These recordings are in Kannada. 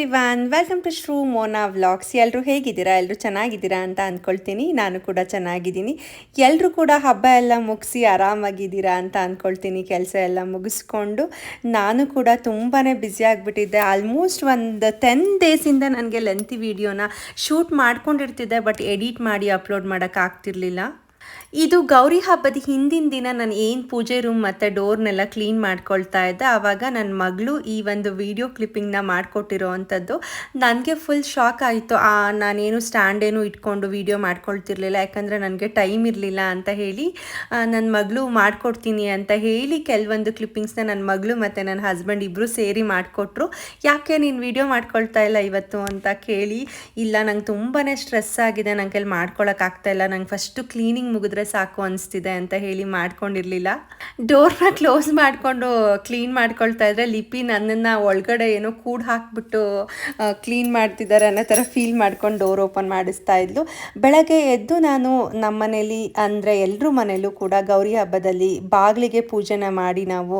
Everyone, welcome to Shru Mona vlogs. ಎಲ್ಲರೂ ಹೇಗಿದ್ದೀರಾ? ಎಲ್ಲರೂ ಚೆನ್ನಾಗಿದ್ದೀರಾ ಅಂತ ಅಂದ್ಕೊಳ್ತೀನಿ. ನಾನು ಕೂಡ ಚೆನ್ನಾಗಿದ್ದೀನಿ. ಎಲ್ಲರೂ ಕೂಡ ಹಬ್ಬ ಎಲ್ಲ ಮುಗಿಸಿ ಆರಾಮಾಗಿದ್ದೀರಾ ಅಂತ ಅಂದ್ಕೊಳ್ತೀನಿ. ಕೆಲಸ ಎಲ್ಲ ಮುಗಿಸ್ಕೊಂಡು ನಾನು ಕೂಡ ತುಂಬಾ ಬ್ಯುಸಿ ಆಗಿಬಿಟ್ಟಿದ್ದೆ. ಆಲ್ಮೋಸ್ಟ್ ಒಂದು 10 ಡೇಸಿಂದ ನನಗೆ ಲೆಂತಿ ವೀಡಿಯೋನ ಶೂಟ್ ಮಾಡ್ಕೊಂಡಿರ್ತಿದ್ದೆ, ಬಟ್ ಎಡಿಟ್ ಮಾಡಿ ಅಪ್ಲೋಡ್ ಮಾಡೋಕ್ಕಾಗ್ತಿರ್ಲಿಲ್ಲ. ಇದು ಗೌರಿ ಹಬ್ಬದ ಹಿಂದಿನ ದಿನ ನಾನು ಏನು ಪೂಜೆ ರೂಮ್ ಮತ್ತು ಡೋರ್ನೆಲ್ಲ ಕ್ಲೀನ್ ಮಾಡ್ಕೊಳ್ತಾ ಇದ್ದೆ. ಆವಾಗ ನನ್ನ ಮಗಳು ಈ ಒಂದು ವಿಡಿಯೋ ಕ್ಲಿಪ್ಪಿಂಗ್ನ ಮಾಡಿಕೊಟ್ಟಿರೋ ಅಂಥದ್ದು ನನಗೆ ಫುಲ್ ಶಾಕ್ ಆಯಿತು. ನಾನೇನು ಸ್ಟ್ಯಾಂಡೇನು ಇಟ್ಕೊಂಡು ವಿಡಿಯೋ ಮಾಡ್ಕೊಳ್ತಿರ್ಲಿಲ್ಲ, ಯಾಕಂದರೆ ನನಗೆ ಟೈಮ್ ಇರಲಿಲ್ಲ ಅಂತ ಹೇಳಿ ನನ್ನ ಮಗಳು ಮಾಡಿಕೊಡ್ತೀನಿ ಅಂತ ಹೇಳಿ ಕೆಲವೊಂದು ಕ್ಲಿಪ್ಪಿಂಗ್ಸ್ನ ನನ್ನ ಮಗಳು ಮತ್ತು ನನ್ನ ಹಸ್ಬೆಂಡ್ ಇಬ್ಬರು ಸೇರಿ ಮಾಡಿಕೊಟ್ರು. ಯಾಕೆ ನೀನು ವಿಡಿಯೋ ಮಾಡ್ಕೊಳ್ತಾ ಇಲ್ಲ ಇವತ್ತು ಅಂತ ಕೇಳಿ, ಇಲ್ಲ ನಂಗೆ ತುಂಬಾ ಸ್ಟ್ರೆಸ್ ಆಗಿದೆ, ನನ್ನ ಕೈಲಿ ಮಾಡ್ಕೊಳಕ್ಕಾಗ್ತಾಯಿಲ್ಲ, ನಂಗೆ ಫಸ್ಟು ಕ್ಲೀನಿಂಗ್ ಮುಗಿದ್ರೆ ಸಾಕು ಅನಿಸ್ತಿದೆ ಅಂತ ಹೇಳಿ ಮಾಡ್ಕೊಂಡಿರಲಿಲ್ಲ. ಡೋರ್ನ ಕ್ಲೋಸ್ ಮಾಡಿಕೊಂಡು ಕ್ಲೀನ್ ಮಾಡ್ಕೊಳ್ತಾ ಇದ್ರೆ ಲಿಪಿ ನನ್ನನ್ನು ಒಳಗಡೆ ಏನೋ ಕೂಡ್ ಹಾಕ್ಬಿಟ್ಟು ಕ್ಲೀನ್ ಮಾಡ್ತಿದ್ದಾರೆ ಅನ್ನೋ ಥರ ಫೀಲ್ ಮಾಡ್ಕೊಂಡು ಡೋರ್ ಓಪನ್ ಮಾಡಿಸ್ತಾ ಇದ್ಲು. ಬೆಳಗ್ಗೆ ಎದ್ದು ನಾನು ನಮ್ಮ ಮನೇಲಿ, ಅಂದರೆ ಎಲ್ಲರೂ ಮನೇಲೂ ಕೂಡ ಗೌರಿ ಹಬ್ಬದಲ್ಲಿ ಬಾಗಿಲಿಗೆ ಪೂಜೆನ ಮಾಡಿ, ನಾವು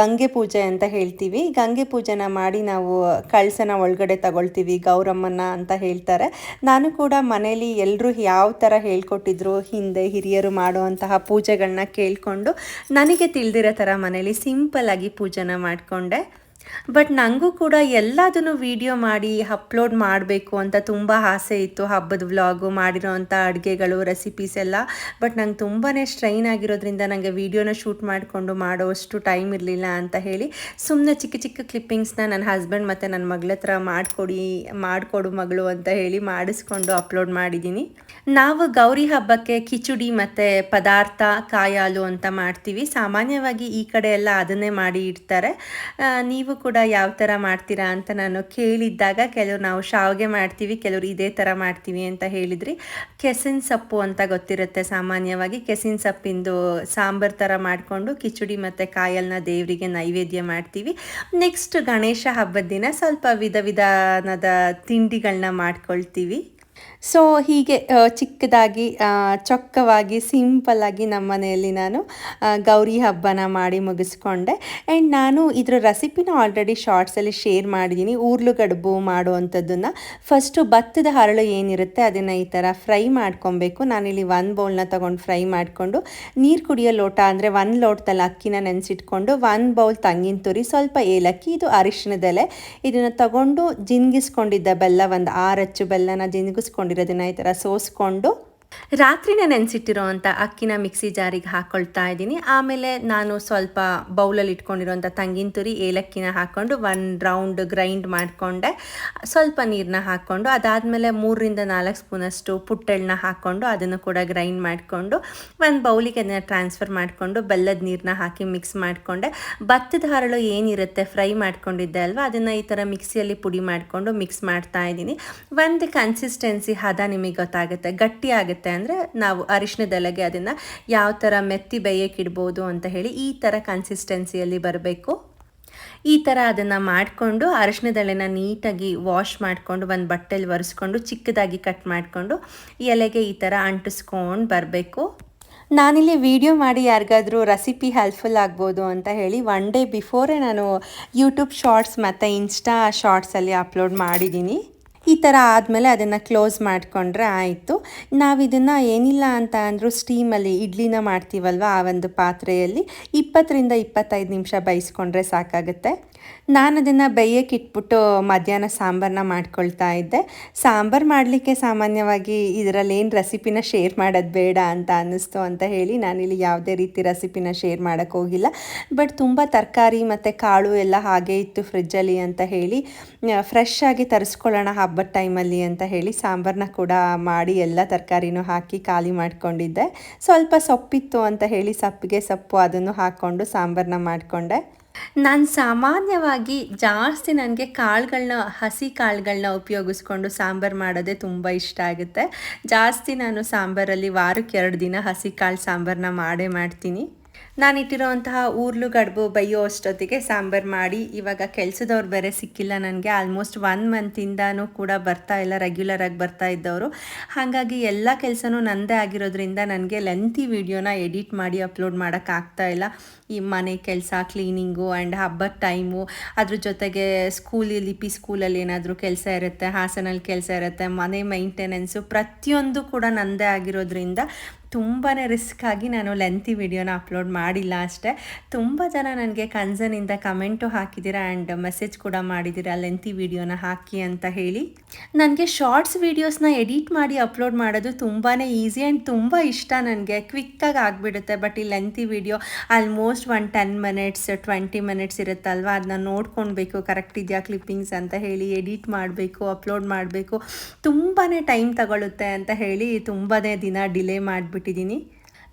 ಗಂಗೆ ಪೂಜೆ ಅಂತ ಹೇಳ್ತೀವಿ, ಗಂಗೆ ಪೂಜೆನ ಮಾಡಿ ನಾವು ಕಳಸನ ಒಳಗಡೆ ತಗೊಳ್ತೀವಿ, ಗೌರಮ್ಮನ ಅಂತ ಹೇಳ್ತಾರೆ. ನಾನು ಕೂಡ ಮನೇಲಿ ಎಲ್ಲರೂ ಯಾವ ಥರ ಹೇಳ್ಕೊಟ್ಟಿದ್ರು ಹಿಂದೆ ಹಿರಿಯರು ಮಾಡುವಂತಹ ಪೂಜೆಗಳನ್ನ ಕೇಳಿಕೊಂಡು ನನಗೆ ತಿಳಿದಿರೋ ಥರ ಮನೇಲಿ ಸಿಂಪಲ್ಲಾಗಿ ಪೂಜೆನ ಮಾಡಿಕೊಂಡೆ. ಬಟ್ ನನಗೂ ಕೂಡ ಎಲ್ಲದನ್ನು ವಿಡಿಯೋ ಮಾಡಿ ಅಪ್ಲೋಡ್ ಮಾಡಬೇಕು ಅಂತ ತುಂಬ ಆಸೆ ಇತ್ತು. ಹಬ್ಬದ ವ್ಲಾಗು, ಮಾಡಿರೋವಂಥ ಅಡುಗೆಗಳು, ರೆಸಿಪೀಸ್ ಎಲ್ಲ. ಬಟ್ ನಂಗೆ ತುಂಬಾ ಸ್ಟ್ರೈನ್ ಆಗಿರೋದ್ರಿಂದ ನನಗೆ ವೀಡಿಯೋನ ಶೂಟ್ ಮಾಡಿಕೊಂಡು ಮಾಡೋವಷ್ಟು ಟೈಮ್ ಇರಲಿಲ್ಲ ಅಂತ ಹೇಳಿ ಸುಮ್ಮನೆ ಚಿಕ್ಕ ಚಿಕ್ಕ ಕ್ಲಿಪ್ಪಿಂಗ್ಸ್ನ ನನ್ನ ಹಸ್ಬೆಂಡ್ ಮತ್ತು ನನ್ನ ಮಗಳ ಹತ್ರ ಮಾಡಿಕೊಡು ಮಗಳು ಅಂತ ಹೇಳಿ ಮಾಡಿಸ್ಕೊಂಡು ಅಪ್ಲೋಡ್ ಮಾಡಿದ್ದೀನಿ. ನಾವು ಗೌರಿ ಹಬ್ಬಕ್ಕೆ ಕಿಚುಡಿ ಮತ್ತು ಪದಾರ್ಥ, ಕಾಯಿ ಹಾಲು ಅಂತ ಮಾಡ್ತೀವಿ. ಸಾಮಾನ್ಯವಾಗಿ ಈ ಕಡೆ ಎಲ್ಲ ಅದನ್ನೇ ಮಾಡಿ ಇಡ್ತಾರೆ. ನೀವು ಕೂಡ ಯಾವ ಥರ ಮಾಡ್ತೀರಾ ಅಂತ ನಾನು ಕೇಳಿದ್ದಾಗ ಕೆಲವರು ನಾವು ಶಾವಿಗೆ ಮಾಡ್ತೀವಿ, ಕೆಲವರು ಇದೇ ಥರ ಮಾಡ್ತೀವಿ ಅಂತ ಹೇಳಿದ್ರಿ. ಕೆಸಿನ ಸೊಪ್ಪು ಅಂತ ಗೊತ್ತಿರುತ್ತೆ, ಸಾಮಾನ್ಯವಾಗಿ ಕೆಸಿನ ಸೊಪ್ಪಿಂದು ಸಾಂಬಾರು ಥರ ಮಾಡಿಕೊಂಡು ಕಿಚುಡಿ ಮತ್ತು ಕಾಯಲ್ನ ದೇವರಿಗೆ ನೈವೇದ್ಯ ಮಾಡ್ತೀವಿ. ನೆಕ್ಸ್ಟ್ ಗಣೇಶ ಹಬ್ಬದ ದಿನ ಸ್ವಲ್ಪ ವಿಧವಾದ ತಿಂಡಿಗಳನ್ನ ಮಾಡ್ಕೊಳ್ತೀವಿ. ಸೊ ಹೀಗೆ ಚಿಕ್ಕದಾಗಿ ಚೊಕ್ಕವಾಗಿ ಸಿಂಪಲ್ಲಾಗಿ ನಮ್ಮ ಮನೆಯಲ್ಲಿ ನಾನು ಗೌರಿ ಹಬ್ಬನ ಮಾಡಿ ಮುಗಿಸ್ಕೊಂಡೆ. ಆ್ಯಂಡ್ ನಾನು ಇದರ ರೆಸಿಪಿನ ಆಲ್ರೆಡಿ ಶಾರ್ಟ್ಸಲ್ಲಿ ಶೇರ್ ಮಾಡಿದ್ದೀನಿ. ಊರ್ಲುಗಡುಬು ಮಾಡುವಂಥದ್ದನ್ನು ಫಸ್ಟು ಭತ್ತದ ಹರಳು ಏನಿರುತ್ತೆ ಅದನ್ನು ಈ ಥರ ಫ್ರೈ ಮಾಡ್ಕೊಬೇಕು. ನಾನಿಲ್ಲಿ 1 ಬೌಲ್ನ ತೊಗೊಂಡು ಫ್ರೈ ಮಾಡಿಕೊಂಡು, ನೀರು ಕುಡಿಯೋ ಲೋಟ ಅಂದರೆ 1 ಲೋಟದಲ್ಲಿ ಅಕ್ಕಿನ ನೆನೆಸಿಟ್ಕೊಂಡು 1 ಬೌಲ್ ತಂಗಿನ ತುರಿ, ಸ್ವಲ್ಪ ಏಲಕ್ಕಿ, ಇದು ಅರಿಶಿಣದೆಲೆ, ಇದನ್ನು ತಗೊಂಡು ಜಿನ್ಗಿಸ್ಕೊಂಡಿದ್ದ ಬೆಲ್ಲ, ಒಂದು 6 ಅಚ್ಚು ಬೆಲ್ಲನ ಜಿನ್ಗಿಸ್ಕೊಂಡಿರೋದನ್ನ ಈ ಥರ ಸೋಸ್ಕೊಂಡು ರಾತ್ರಿನೇ ನೆನೆಸಿಟ್ಟಿರೋ ಅಂಥ ಅಕ್ಕಿನ ಮಿಕ್ಸಿ ಜಾರಿಗೆ ಹಾಕ್ಕೊಳ್ತಾ ಇದ್ದೀನಿ. ಆಮೇಲೆ ನಾನು ಸ್ವಲ್ಪ ಬೌಲಲ್ಲಿ ಇಟ್ಕೊಂಡಿರೋಂಥ ತಂಗಿನ ತುರಿ, ಏಲಕ್ಕಿನ ಹಾಕ್ಕೊಂಡು 1 ರೌಂಡ್ ಗ್ರೈಂಡ್ ಮಾಡಿಕೊಂಡೆ. ಸ್ವಲ್ಪ ನೀರನ್ನ ಹಾಕ್ಕೊಂಡು ಅದಾದಮೇಲೆ 3ರಿಂದ 4 ಸ್ಪೂನಷ್ಟು ಪುಟ್ಟೆಳ್ಳನ್ನ ಹಾಕ್ಕೊಂಡು ಅದನ್ನು ಕೂಡ ಗ್ರೈಂಡ್ ಮಾಡಿಕೊಂಡು 1 ಬೌಲಿಗೆ ಅದನ್ನು ಟ್ರಾನ್ಸ್ಫರ್ ಮಾಡಿಕೊಂಡು ಬೆಲ್ಲದ ನೀರನ್ನ ಹಾಕಿ ಮಿಕ್ಸ್ ಮಾಡಿಕೊಂಡೆ. ಭತ್ತದ ಹರಳು ಏನಿರುತ್ತೆ ಫ್ರೈ ಮಾಡ್ಕೊಂಡಿದ್ದೆ ಅಲ್ವಾ, ಅದನ್ನು ಈ ಥರ ಮಿಕ್ಸಿಯಲ್ಲಿ ಪುಡಿ ಮಾಡಿಕೊಂಡು ಮಿಕ್ಸ್ ಮಾಡ್ತಾ ಇದ್ದೀನಿ. ಒಂದು ಕನ್ಸಿಸ್ಟೆನ್ಸಿ ಹದ ನಿಮಗೆ ಗೊತ್ತಾಗುತ್ತೆ, ಗಟ್ಟಿ ಆಗುತ್ತೆ ಅಂದರೆ ನಾವು ಅರಿಶಿಣದೆಲೆಗೆ ಅದನ್ನು ಯಾವ ಥರ ಮೆತ್ತಿ ಬೇಯಕ್ಕಿಡ್ಬೋದು ಅಂತ ಹೇಳಿ ಈ ಥರ ಕನ್ಸಿಸ್ಟೆನ್ಸಿಯಲ್ಲಿ ಬರಬೇಕು. ಈ ಥರ ಅದನ್ನು ಮಾಡಿಕೊಂಡು ಅರಿಶಿಣದೆಲೆನ ನೀಟಾಗಿ ವಾಶ್ ಮಾಡಿಕೊಂಡು ಒಂದು ಬಟ್ಟೆಲಿ ಒರೆಸ್ಕೊಂಡು ಚಿಕ್ಕದಾಗಿ ಕಟ್ ಮಾಡಿಕೊಂಡು ಎಲೆಗೆ ಈ ಥರ ಅಂಟಿಸ್ಕೊಂಡು ಬರಬೇಕು. ನಾನಿಲ್ಲಿ ವಿಡಿಯೋ ಮಾಡಿ ಯಾರಿಗಾದರೂ ರೆಸಿಪಿ ಹೆಲ್ಪ್ಫುಲ್ ಆಗ್ಬೋದು ಅಂತ ಹೇಳಿ 1 ಡೇ ಬಿಫೋರೇ ನಾನು ಯೂಟ್ಯೂಬ್ ಶಾರ್ಟ್ಸ್ ಮತ್ತು ಇನ್ಸ್ಟಾ ಶಾರ್ಟ್ಸಲ್ಲಿ ಅಪ್ಲೋಡ್ ಮಾಡಿದ್ದೀನಿ. ಈ ಥರ ಆದಮೇಲೆ ಅದನ್ನು ಕ್ಲೋಸ್ ಮಾಡಿಕೊಂಡ್ರೆ ಆಯಿತು. ನಾವಿದನ್ನು ಏನಿಲ್ಲ ಅಂತ ಅಂದರೂ ಸ್ಟೀಮಲ್ಲಿ ಇಡ್ಲಿನ ಮಾಡ್ತೀವಲ್ವ, ಆ ಒಂದು ಪಾತ್ರೆಯಲ್ಲಿ 20ರಿಂದ 25 ನಿಮಿಷ ಬೇಯಿಸ್ಕೊಂಡ್ರೆ ಸಾಕಾಗುತ್ತೆ. ನಾನು ಅದನ್ನು ಬೇಯಕ್ಕೆ ಇಟ್ಬಿಟ್ಟು ಮಧ್ಯಾಹ್ನ ಸಾಂಬಾರನ್ನ ಮಾಡ್ಕೊಳ್ತಾ ಇದ್ದೆ. ಸಾಂಬಾರು ಮಾಡಲಿಕ್ಕೆ ಸಾಮಾನ್ಯವಾಗಿ ಇದರಲ್ಲಿ ಏನು ರೆಸಿಪಿನ ಶೇರ್ ಮಾಡೋದು ಬೇಡ ಅಂತ ಅನ್ನಿಸ್ತು ಅಂತ ಹೇಳಿ ನಾನಿಲ್ಲಿ ಯಾವುದೇ ರೀತಿ ರೆಸಿಪಿನ ಶೇರ್ ಮಾಡೋಕ್ಕೆ ಹೋಗಿಲ್ಲ. ಬಟ್ ತುಂಬ ತರಕಾರಿ ಮತ್ತು ಕಾಳು ಎಲ್ಲ ಹಾಗೇ ಇತ್ತು ಫ್ರಿಜ್ಜಲ್ಲಿ ಅಂತ ಹೇಳಿ ಫ್ರೆಶ್ ಆಗಿ ತರಿಸ್ಕೊಳ್ಳೋಣ ಹಬ್ಬದ ಟೈಮಲ್ಲಿ ಅಂತ ಹೇಳಿ ಸಾಂಬಾರನ್ನ ಕೂಡ ಮಾಡಿ ಎಲ್ಲ ತರಕಾರಿನೂ ಹಾಕಿ ಖಾಲಿ ಮಾಡ್ಕೊಂಡಿದ್ದೆ. ಸ್ವಲ್ಪ ಸೊಪ್ಪಿತ್ತು ಅಂತ ಹೇಳಿ ಸೊಪ್ಪಿಗೆ ಸೊಪ್ಪು ಅದನ್ನು ಹಾಕ್ಕೊಂಡು ಸಾಂಬಾರನ್ನ ಮಾಡಿಕೊಂಡೆ. ನಾನು ಸಾಮಾನ್ಯವಾಗಿ ಜಾಸ್ತಿ ನನಗೆ ಹಸಿ ಕಾಳುಗಳನ್ನ ಉಪಯೋಗಿಸ್ಕೊಂಡು ಸಾಂಬಾರು ಮಾಡೋದೇ ತುಂಬ ಇಷ್ಟ ಆಗುತ್ತೆ. ಜಾಸ್ತಿ ನಾನು ಸಾಂಬಾರಲ್ಲಿ ವಾರಕ್ಕೆ 2 ದಿನ ಹಸಿ ಕಾಳು ಸಾಂಬಾರನ್ನ ಮಾಡ್ತೀನಿ. ನಾನಿಟ್ಟಿರೋಂತಹ ಊರ್ಲು ಗಡುಬು ಬೇಯೋ ಅಷ್ಟೊತ್ತಿಗೆ ಸಾಂಬಾರು ಮಾಡಿ, ಇವಾಗ ಕೆಲಸದವ್ರು ಬೇರೆ ಸಿಕ್ಕಿಲ್ಲ ನನಗೆ. ಆಲ್ಮೋಸ್ಟ್ 1 ಮಂತಿಂದನೂ ಕೂಡ ಬರ್ತಾ ಇಲ್ಲ, ರೆಗ್ಯುಲರಾಗಿ ಬರ್ತಾ ಇದ್ದವರು. ಹಾಗಾಗಿ ಎಲ್ಲ ಕೆಲಸನೂ ನನ್ನದೇ ಆಗಿರೋದ್ರಿಂದ ನನಗೆ ಲೆಂತಿ ವೀಡಿಯೋನ ಎಡಿಟ್ ಮಾಡಿ ಅಪ್ಲೋಡ್ ಮಾಡೋಕ್ಕಾಗ್ತಾ ಇಲ್ಲ. ಈ ಮನೆ ಕೆಲಸ, ಕ್ಲೀನಿಂಗು ಆ್ಯಂಡ್ ಹಬ್ಬದ ಟೈಮು, ಅದ್ರ ಜೊತೆಗೆ ಲಿಪಿ ಸ್ಕೂಲಲ್ಲಿ ಏನಾದರೂ ಕೆಲಸ ಇರುತ್ತೆ, ಹಾಸನಲ್ಲಿ ಕೆಲಸ ಇರುತ್ತೆ, ಮನೆ ಮೈಂಟೆನೆನ್ಸು ಪ್ರತಿಯೊಂದು ಕೂಡ ನನ್ನದೇ ಆಗಿರೋದ್ರಿಂದ ತುಂಬಾ ರಿಸ್ಕ್ ಆಗಿ ನಾನು ಲೆಂತಿ ವಿಡಿಯೋನ ಅಪ್ಲೋಡ್ ಮಾಡಿಲ್ಲ ಅಷ್ಟೇ. ತುಂಬ ಜನ ನನಗೆ ಕನ್ಸರ್ನಿಂದ ಕಮೆಂಟು ಹಾಕಿದ್ದೀರಾ ಆ್ಯಂಡ್ ಮೆಸೇಜ್ ಕೂಡ ಮಾಡಿದ್ದೀರಾ ಲೆಂತಿ ವಿಡಿಯೋನ ಹಾಕಿ ಅಂತ ಹೇಳಿ. ನನಗೆ ಶಾರ್ಟ್ಸ್ ವೀಡಿಯೋಸ್ನ ಎಡಿಟ್ ಮಾಡಿ ಅಪ್ಲೋಡ್ ಮಾಡೋದು ತುಂಬಾ ಈಸಿ ಆ್ಯಂಡ್ ತುಂಬ ಇಷ್ಟ. ನನಗೆ ಕ್ವಿಕ್ಕಾಗಿ ಆಗಿಬಿಡುತ್ತೆ. ಬಟ್ ಈ lengthy video almost 10 minutes 20 minutes ಇರುತ್ತಲ್ವ, ಅದನ್ನ ನೋಡ್ಕೊಳ್ಬೇಕು ಕರೆಕ್ಟ್ ಇದೆಯಾ ಕ್ಲಿಪ್ಪಿಂಗ್ಸ್ ಅಂತ ಹೇಳಿ ಎಡಿಟ್ ಮಾಡಬೇಕು, ಅಪ್ಲೋಡ್ ಮಾಡಬೇಕು, ತುಂಬಾ ಟೈಮ್ ತಗೊಳ್ಳುತ್ತೆ ಅಂತ ಹೇಳಿ ತುಂಬಾ ದಿನ ಡಿಲೇ ಮಾಡಿಬಿಟ್ಟಿದ್ದೀನಿ.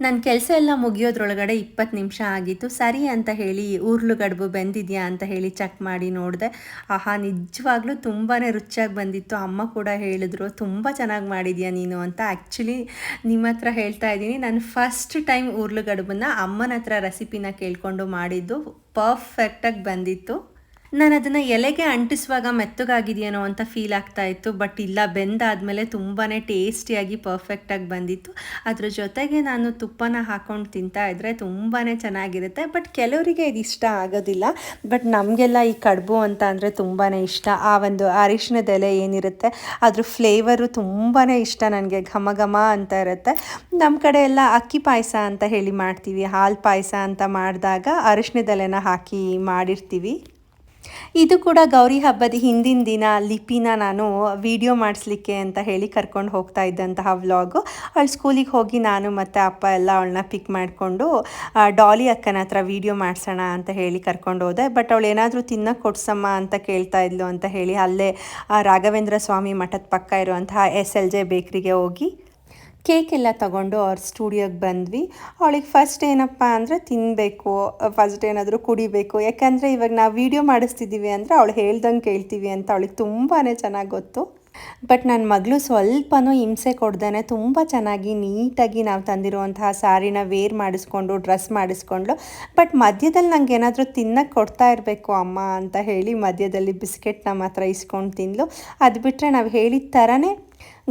ನನ್ನ ಕೆಲಸ ಎಲ್ಲ ಮುಗಿಯೋದ್ರೊಳಗಡೆ 20 ನಿಮಿಷ ಆಗಿತ್ತು. ಸರಿ ಅಂತ ಹೇಳಿ ಊರ್ಲು ಗಡುಬು ಬೆಂದಿದೆಯಾ ಅಂತ ಹೇಳಿ ಚೆಕ್ ಮಾಡಿ ನೋಡಿದೆ. ಆಹಾ, ನಿಜವಾಗ್ಲೂ ತುಂಬಾ ರುಚಿಯಾಗಿ ಬಂದಿತ್ತು. ಅಮ್ಮ ಕೂಡ ಹೇಳಿದ್ರು ತುಂಬ ಚೆನ್ನಾಗಿ ಮಾಡಿದ್ಯಾ ನೀನು ಅಂತ. ಆ್ಯಕ್ಚುಲಿ ನಿಮ್ಮ ಹತ್ರ ಹೇಳ್ತಾ ಇದ್ದೀನಿ, ನಾನು ಫಸ್ಟ್ ಟೈಮ್ ಊರ್ಲು ಗಡುಬನ್ನ ಅಮ್ಮನ ಹತ್ರ ರೆಸಿಪಿನ ಕೇಳಿಕೊಂಡು ಮಾಡಿದ್ದು. ಪರ್ಫೆಕ್ಟಾಗಿ ಬಂದಿತ್ತು. ನಾನು ಅದನ್ನು ಎಲೆಗೆ ಅಂಟಿಸುವಾಗ ಮೆತ್ತಗಾಗಿದೆಯೇನೋ ಅಂತ ಫೀಲ್ ಆಗ್ತಾಯಿತ್ತು. ಬಟ್ ಇಲ್ಲ, ಬೆಂದಾದಮೇಲೆ ತುಂಬಾ ಟೇಸ್ಟಿಯಾಗಿ ಪರ್ಫೆಕ್ಟಾಗಿ ಬಂದಿತ್ತು. ಅದ್ರ ಜೊತೆಗೆ ನಾನು ತುಪ್ಪನ ಹಾಕ್ಕೊಂಡು ತಿಂತಾಯಿದ್ರೆ ತುಂಬಾ ಚೆನ್ನಾಗಿರುತ್ತೆ. ಬಟ್ ಕೆಲವರಿಗೆ ಇದು ಇಷ್ಟ ಆಗೋದಿಲ್ಲ. ಬಟ್ ನಮಗೆಲ್ಲ ಈ ಕಡುಬು ಅಂತ ಅಂದರೆ ತುಂಬಾ ಇಷ್ಟ. ಆ ಒಂದು ಅರಿಶಿಣದ ಎಲೆ ಏನಿರುತ್ತೆ ಅದ್ರ ಫ್ಲೇವರು ತುಂಬಾ ಇಷ್ಟ ನನಗೆ. ಘಮ ಘಮ ಅಂತ ಇರುತ್ತೆ. ನಮ್ಮ ಕಡೆ ಎಲ್ಲ ಅಕ್ಕಿ ಪಾಯಸ ಅಂತ ಹೇಳಿ ಮಾಡ್ತೀವಿ. ಹಾಲು ಪಾಯಸ ಅಂತ ಮಾಡಿದಾಗ ಅರಿಶಿಣದ ಎಲೆನ ಹಾಕಿ ಮಾಡಿರ್ತೀವಿ. ಇದು ಕೂಡ ಗೌರಿ ಹಬ್ಬದ ಹಿಂದಿನ ದಿನ ಲಿಪಿನ ನಾನು ವಿಡಿಯೋ ಮಾಡಿಸ್ಲಿಕ್ಕೆ ಅಂತ ಹೇಳಿ ಕರ್ಕೊಂಡು ಹೋಗ್ತಾ ಇದ್ದಂತಹ ವ್ಲಾಗು. ಅವಳು ಸ್ಕೂಲಿಗೆ ಹೋಗಿ ನಾನು ಮತ್ತು ಅಪ್ಪ ಎಲ್ಲ ಅವಳನ್ನ ಪಿಕ್ ಮಾಡಿಕೊಂಡು ಡಾಲಿ ಅಕ್ಕನ ಹತ್ರ ವಿಡಿಯೋ ಮಾಡಿಸೋಣ ಅಂತ ಹೇಳಿ ಕರ್ಕೊಂಡು ಹೋದೆ. ಬಟ್ ಅವಳು ಏನಾದರೂ ತಿನ್ನೋಕ್ಕೆ ಕೊಡ್ಸಮ್ಮ ಅಂತ ಕೇಳ್ತಾ ಇದ್ಲು ಅಂತ ಹೇಳಿ ಅಲ್ಲೇ ರಾಘವೇಂದ್ರ ಸ್ವಾಮಿ ಮಠದ ಪಕ್ಕ ಇರುವಂತಹ SLJ ಬೇಕ್ರಿಗೆ ಹೋಗಿ ಕೇಕ್ ಎಲ್ಲ ತೊಗೊಂಡು ಅವ್ರ ಸ್ಟುಡಿಯೋಗೆ ಬಂದ್ವಿ. ಅವಳಿಗೆ ಫಸ್ಟ್ ಏನಪ್ಪ ಅಂದರೆ ತಿನ್ನಬೇಕು, ಫಸ್ಟ್ ಏನಾದರೂ ಕುಡಿಬೇಕು. ಯಾಕಂದರೆ ಇವಾಗ ನಾವು ವೀಡಿಯೋ ಮಾಡಿಸ್ತಿದ್ದೀವಿ ಅಂದರೆ ಅವಳು ಹೇಳ್ದಂಗೆ ಕೇಳ್ತೀವಿ ಅಂತ ಅವಳಿಗೆ ತುಂಬಾ ಚೆನ್ನಾಗಿ ಗೊತ್ತು. ಬಟ್ ನನ್ನ ಮಗಳು ಸ್ವಲ್ಪನೂ ಹಿಂಸೆ ಕೊಡ್ದೇ ತುಂಬ ಚೆನ್ನಾಗಿ ನೀಟಾಗಿ ನಾವು ತಂದಿರುವಂತಹ ಸ್ಯಾರಿನ ವೇರ್ ಮಾಡಿಸ್ಕೊಂಡು ಡ್ರೆಸ್ ಮಾಡಿಸ್ಕೊಂಡ್ಳು. ಬಟ್ ಮಧ್ಯದಲ್ಲಿ ನಂಗೆ ಏನಾದರೂ ತಿನ್ನಕ್ಕೆ ಕೊಡ್ತಾ ಇರಬೇಕು ಅಮ್ಮ ಅಂತ ಹೇಳಿ ಮಧ್ಯದಲ್ಲಿ ಬಿಸ್ಕೆಟ್ನ ಮಾತ್ರ ಇಸ್ಕೊಂಡು ತಿಂದಳು. ಅದು ಬಿಟ್ಟರೆ ನಾವು ಹೇಳಿದ ಥರನೇ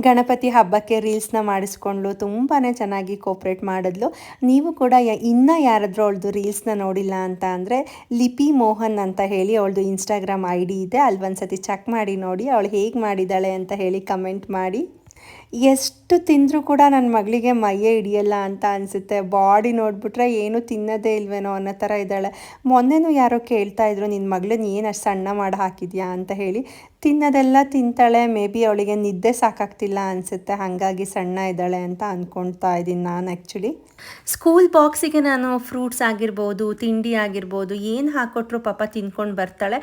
ಗಣಪತಿ ಹಬ್ಬಕ್ಕೆ ರೀಲ್ಸ್ನ ಮಾಡಿಸ್ಕೊಂಡ್ಲು. ತುಂಬಾ ಚೆನ್ನಾಗಿ ಕೋಪ್ರೇಟ್ ಮಾಡಿದ್ಲು. ನೀವು ಕೂಡ ಇನ್ನೂ ಯಾರಾದರೂ ಅವಳದು ರೀಲ್ಸ್ನ ನೋಡಿಲ್ಲ ಅಂತ ಅಂದರೆ ಲಿಪಿ ಮೋಹನ್ ಅಂತ ಹೇಳಿ ಅವಳದು ಇನ್ಸ್ಟಾಗ್ರಾಮ್ ID ಇದೆ. ಅಲ್ಲಿ ಒಂದು ಸತಿ ಚೆಕ್ ಮಾಡಿ ನೋಡಿ, ಅವಳು ಹೇಗೆ ಮಾಡಿದ್ದಾಳೆ ಅಂತ ಹೇಳಿ ಕಮೆಂಟ್ ಮಾಡಿ. ಎಷ್ಟು ತಿಂದರೂ ಕೂಡ ನನ್ನ ಮಗಳಿಗೆ ಮೈಯೇ ಹಿಡಿಯಲ್ಲ ಅಂತ ಅನಿಸುತ್ತೆ. ಬಾಡಿ ನೋಡಿಬಿಟ್ರೆ ಏನು ತಿನ್ನೋದೇ ಇಲ್ವೇನೋ ಅನ್ನೋ ಥರ ಇದ್ದಾಳೆ. ಮೊನ್ನೆನೂ ಯಾರೋ ಕೇಳ್ತಾಯಿದ್ರು, ನಿನ್ನ ಮಗಳನ್ನ ಏನು ಅಷ್ಟು ಸಣ್ಣ ಮಾಡಿ ಹಾಕಿದ್ಯಾ ಅಂತ ಹೇಳಿ. ತಿನ್ನೋದೆಲ್ಲ ತಿಂತಾಳೆ. ಮೇ ಬಿ ಅವಳಿಗೆ ನಿದ್ದೆ ಸಾಕಾಗ್ತಿಲ್ಲ ಅನಿಸುತ್ತೆ, ಹಾಗಾಗಿ ಸಣ್ಣ ಇದ್ದಾಳೆ ಅಂತ ಅಂದ್ಕೊಳ್ತಾ ಇದ್ದೀನಿ ನಾನು. ಆ್ಯಕ್ಚುಲಿ ಸ್ಕೂಲ್ ಬಾಕ್ಸಿಗೆ ನಾನು ಫ್ರೂಟ್ಸ್ ಆಗಿರ್ಬೋದು, ತಿಂಡಿ ಆಗಿರ್ಬೋದು, ಏನು ಹಾಕ್ಕೊಟ್ರು ಪಾಪ ತಿನ್ಕೊಂಡು ಬರ್ತಾಳೆ.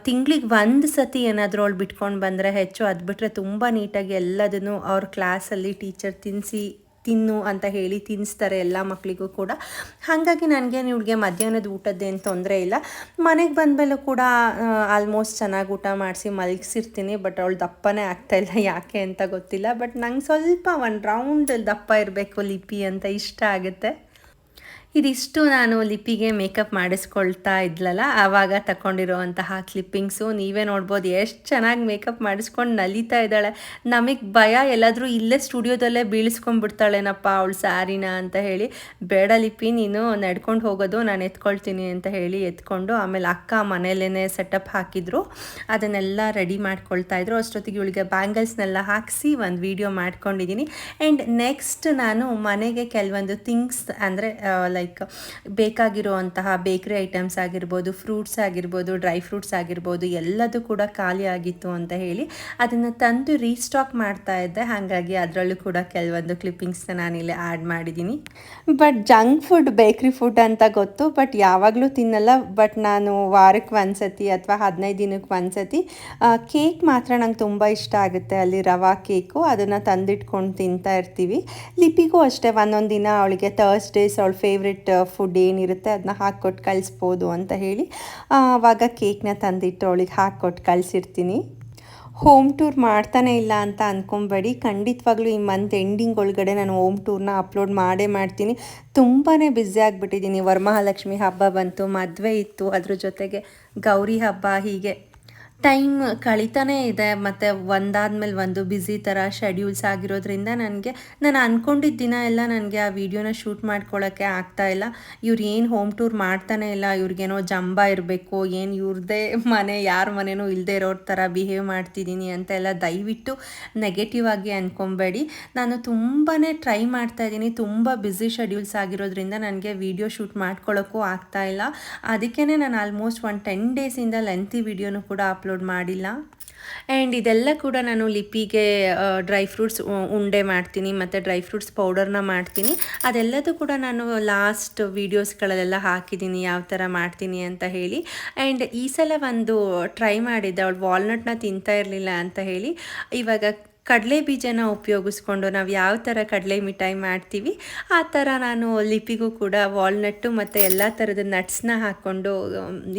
ತಿಂಗಳಿಗೆ 1 ಸತಿ ಏನಾದರೂ ಅವಳು ಬಿಟ್ಕೊಂಡು ಬಂದರೆ ಹೆಚ್ಚು. ಅದು ಬಿಟ್ಟರೆ ತುಂಬ ನೀಟಾಗಿ ಎಲ್ಲದನ್ನು ಅವ್ರ ಕ್ಲಾಸಲ್ಲಿ ಟೀಚರ್ ತಿನ್ನು ಅಂತ ಹೇಳಿ ತಿನ್ನಿಸ್ತಾರೆ ಎಲ್ಲ ಮಕ್ಕಳಿಗೂ ಕೂಡ. ಹಾಗಾಗಿ ನನಗೇನು ಇವಳಿಗೆ ಮಧ್ಯಾಹ್ನದ ಊಟದ್ದೇನು ತೊಂದರೆ ಇಲ್ಲ. ಮನೆಗೆ ಬಂದಮೇಲೂ ಕೂಡ ಆಲ್ಮೋಸ್ಟ್ ಚೆನ್ನಾಗಿ ಊಟ ಮಾಡಿಸಿ ಮಲಗಿಸಿರ್ತೀನಿ. ಬಟ್ ಅವಳು ದಪ್ಪನೇ ಆಗ್ತಾಯಿಲ್ಲ, ಯಾಕೆ ಅಂತ ಗೊತ್ತಿಲ್ಲ. ಬಟ್ ನಂಗೆ ಸ್ವಲ್ಪ 1 ರೌಂಡ್ ದಪ್ಪ ಇರಬೇಕು ಲಿಪಿ ಅಂತ ಇಷ್ಟ ಆಗುತ್ತೆ. ಇದಿಷ್ಟು ನಾನು ಲಿಪಿಗೆ ಮೇಕಪ್ ಮಾಡಿಸ್ಕೊಳ್ತಾ ಇದ್ಲಲ್ಲ ಆವಾಗ ತಗೊಂಡಿರೋವಂತಹ ಕ್ಲಿಪ್ಪಿಂಗ್ಸು. ನೀವೇ ನೋಡ್ಬೋದು ಎಷ್ಟು ಚೆನ್ನಾಗಿ ಮೇಕಪ್ ಮಾಡಿಸ್ಕೊಂಡು ನಲಿತಾ ಇದ್ದಾಳೆ. ನಮಗೆ ಭಯ ಎಲ್ಲಾದರೂ ಇಲ್ಲೇ ಸ್ಟುಡಿಯೋದಲ್ಲೇ ಬೀಳಿಸ್ಕೊಂಡ್ಬಿಡ್ತಾಳೇನಪ್ಪ ಅವಳು ಸ್ಯಾರಿನ ಅಂತ ಹೇಳಿ. ಬೇಡ ಲಿಪಿ, ನೀನು ನಡ್ಕೊಂಡು ಹೋಗೋದು, ನಾನು ಎತ್ಕೊಳ್ತೀನಿ ಅಂತ ಹೇಳಿ ಎತ್ಕೊಂಡು, ಆಮೇಲೆ ಅಕ್ಕ ಮನೆಯಲ್ಲೇ ಸೆಟಪ್ ಹಾಕಿದ್ರು, ಅದನ್ನೆಲ್ಲ ರೆಡಿ ಮಾಡ್ಕೊಳ್ತಾಯಿದ್ರು. ಅಷ್ಟೊತ್ತಿಗೆ ಇವಳಿಗೆ ಬ್ಯಾಂಗಲ್ಸ್ನೆಲ್ಲ ಹಾಕಿಸಿ ಒಂದು ವಿಡಿಯೋ ಮಾಡ್ಕೊಂಡಿದ್ದೀನಿ. ಆ್ಯಂಡ್ ನೆಕ್ಸ್ಟ್ ನಾನು ಮನೆಗೆ ಕೆಲವೊಂದು ಥಿಂಗ್ಸ್ ಅಂದರೆ ಲೈಕ್ ಬೇಕಾಗಿರುವಂತಹ ಬೇಕ್ರಿ ಐಟಮ್ಸ್ ಆಗಿರ್ಬೋದು, ಫ್ರೂಟ್ಸ್ ಆಗಿರ್ಬೋದು, ಡ್ರೈ ಫ್ರೂಟ್ಸ್ ಆಗಿರ್ಬೋದು, ಎಲ್ಲದೂ ಕೂಡ ಖಾಲಿ ಆಗಿತ್ತು ಅಂತ ಹೇಳಿ ಅದನ್ನು ತಂದು ರೀಸ್ಟಾಕ್ ಮಾಡ್ತಾ ಇದ್ದೆ. ಹಾಗಾಗಿ ಅದರಲ್ಲೂ ಕೂಡ ಕೆಲವೊಂದು ಕ್ಲಿಪ್ಪಿಂಗ್ಸ್ನ ನಾನಿಲ್ಲಿ ಆ್ಯಡ್ ಮಾಡಿದ್ದೀನಿ. ಬಟ್ ಜಂಕ್ ಫುಡ್, ಬೇಕ್ರಿ ಫುಡ್ ಅಂತ ಗೊತ್ತು, ಬಟ್ ಯಾವಾಗಲೂ ತಿನ್ನಲ್ಲ. ಬಟ್ ನಾನು ವಾರಕ್ಕೆ 1 ಸತಿ ಅಥವಾ 15 ದಿನಕ್ಕೆ 1 ಸತಿ ಕೇಕ್ ಮಾತ್ರ ನಂಗೆ ತುಂಬ ಇಷ್ಟ ಆಗುತ್ತೆ. ಅಲ್ಲಿ ರವಾ ಕೇಕು, ಅದನ್ನು ತಂದಿಟ್ಕೊಂಡು ತಿಂತಾ ಇರ್ತೀವಿ. ಲಿಪಿಗೂ ಅಷ್ಟೇ, ಒಂದೊಂದು ದಿನ ಅವಳಿಗೆ ಥರ್ಸ್ಡೇಸ್ ಅವಳ ಫೇವ್ರೆಟ್ ಫುಡ್ ಏನಿರುತ್ತೆ ಅದನ್ನ ಹಾಕ್ಕೊಟ್ಟು ಕಳಿಸ್ಬೋದು ಅಂತ ಹೇಳಿ ಆವಾಗ ಕೇಕ್ನ ತಂದಿಟ್ಟು ಅವಳಿಗೆ ಹಾಕ್ಕೊಟ್ಟು ಕಳಿಸಿರ್ತೀನಿ. ಹೋಮ್ ಟೂರ್ ಮಾಡ್ತಾನೆ ಇಲ್ಲ ಅಂತ ಅಂದ್ಕೊಬೇಡಿ. ಖಂಡಿತವಾಗ್ಲೂ ಈ ಮಂತ್ ಎಂಡಿಂಗ್ ಒಳಗಡೆ ನಾನು ಹೋಮ್ ಟೂರ್ನ ಅಪ್ಲೋಡ್ ಮಾಡೇ ಮಾಡ್ತೀನಿ. ತುಂಬಾ ಬ್ಯುಸಿ ಆಗಿಬಿಟ್ಟಿದ್ದೀನಿ. ವರಮಹಾಲಕ್ಷ್ಮಿ ಹಬ್ಬ ಬಂತು, ಮದುವೆ ಇತ್ತು, ಅದ್ರ ಜೊತೆಗೆ ಗೌರಿ ಹಬ್ಬ, ಹೀಗೆ ಟೈಮ್ ಕಳೀತಾನೇ ಇದೆ. ಮತ್ತು ಒಂದಾದ್ಮೇಲೆ ಒಂದು ಬ್ಯುಸಿ ಥರ ಶೆಡ್ಯೂಲ್ಸ್ ಆಗಿರೋದ್ರಿಂದ ನಾನು ಅಂದ್ಕೊಂಡಿದ್ದ ದಿನ ಎಲ್ಲ ನನಗೆ ಆ ವಿಡಿಯೋನ ಶೂಟ್ ಮಾಡ್ಕೊಳ್ಳೋಕ್ಕೆ ಆಗ್ತಾಯಿಲ್ಲ. ಇವ್ರು ಏನು ಹೋಮ್ ಟೂರ್ ಮಾಡ್ತಾನೆ ಇಲ್ಲ, ಇವ್ರಿಗೇನೋ ಜಂಬ ಇರಬೇಕು, ಏನು ಇವ್ರದ್ದೇ ಮನೆ, ಯಾರ ಮನೆಯೂ ಇಲ್ಲದೆ ಇರೋರ ಥರ ಬಿಹೇವ್ ಮಾಡ್ತಿದ್ದೀನಿ ಅಂತೆಲ್ಲ ದಯವಿಟ್ಟು ನೆಗೆಟಿವ್ ಆಗಿ ಅಂದ್ಕೊಬೇಡಿ. ನಾನು ತುಂಬಾ ಟ್ರೈ ಮಾಡ್ತಾಯಿದ್ದೀನಿ. ತುಂಬ ಬ್ಯುಸಿ ಶೆಡ್ಯೂಲ್ಸ್ ಆಗಿರೋದ್ರಿಂದ ನನಗೆ ವಿಡಿಯೋ ಶೂಟ್ ಮಾಡ್ಕೊಳ್ಳೋಕ್ಕೂ ಆಗ್ತಾಯಿಲ್ಲ. ಅದಕ್ಕೇ ನಾನು ಆಲ್ಮೋಸ್ಟ್ 10 ಡೇಸಿಂದ ಲೆಂತಿ ವಿಡಿಯೋನು ಕೂಡ ಅಪ್ಲೋಡ್ ಮಾಡಿಲ್ಲ. ಆ್ಯಂಡ್ ಇದೆಲ್ಲ ಕೂಡ ನಾನು ಲಿಪಿಗೆ ಡ್ರೈ ಫ್ರೂಟ್ಸ್ ಉಂಡೆ ಮಾಡ್ತೀನಿ, ಮತ್ತು ಡ್ರೈ ಫ್ರೂಟ್ಸ್ ಪೌಡರ್ನ ಮಾಡ್ತೀನಿ. ಅದೆಲ್ಲದೂ ಕೂಡ ನಾನು ಲಾಸ್ಟ್ ವೀಡಿಯೋಸ್ಗಳಲ್ಲೆಲ್ಲ ಹಾಕಿದ್ದೀನಿ ಯಾವ ಥರ ಮಾಡ್ತೀನಿ ಅಂತ ಹೇಳಿ. ಆ್ಯಂಡ್ ಈ ಸಲ ಒಂದು ಟ್ರೈ ಮಾಡಿದ್ದೆ, ಅವಳು ವಾಲ್ನಟ್ನ ತಿಂತಾ ಇರಲಿಲ್ಲ ಅಂತ ಹೇಳಿ. ಇವಾಗ ಕಡಲೆ ಬೀಜನ ಉಪಯೋಗಿಸ್ಕೊಂಡು ನಾವು ಯಾವ ಥರ ಕಡಲೆ ಮಿಠಾಯಿ ಮಾಡ್ತೀವಿ ಆ ಥರ ನಾನು ಲಿಪಿಗೂ ಕೂಡ ವಾಲ್ನಟ್ಟು ಮತ್ತು ಎಲ್ಲ ಥರದ ನಟ್ಸ್ನ ಹಾಕ್ಕೊಂಡು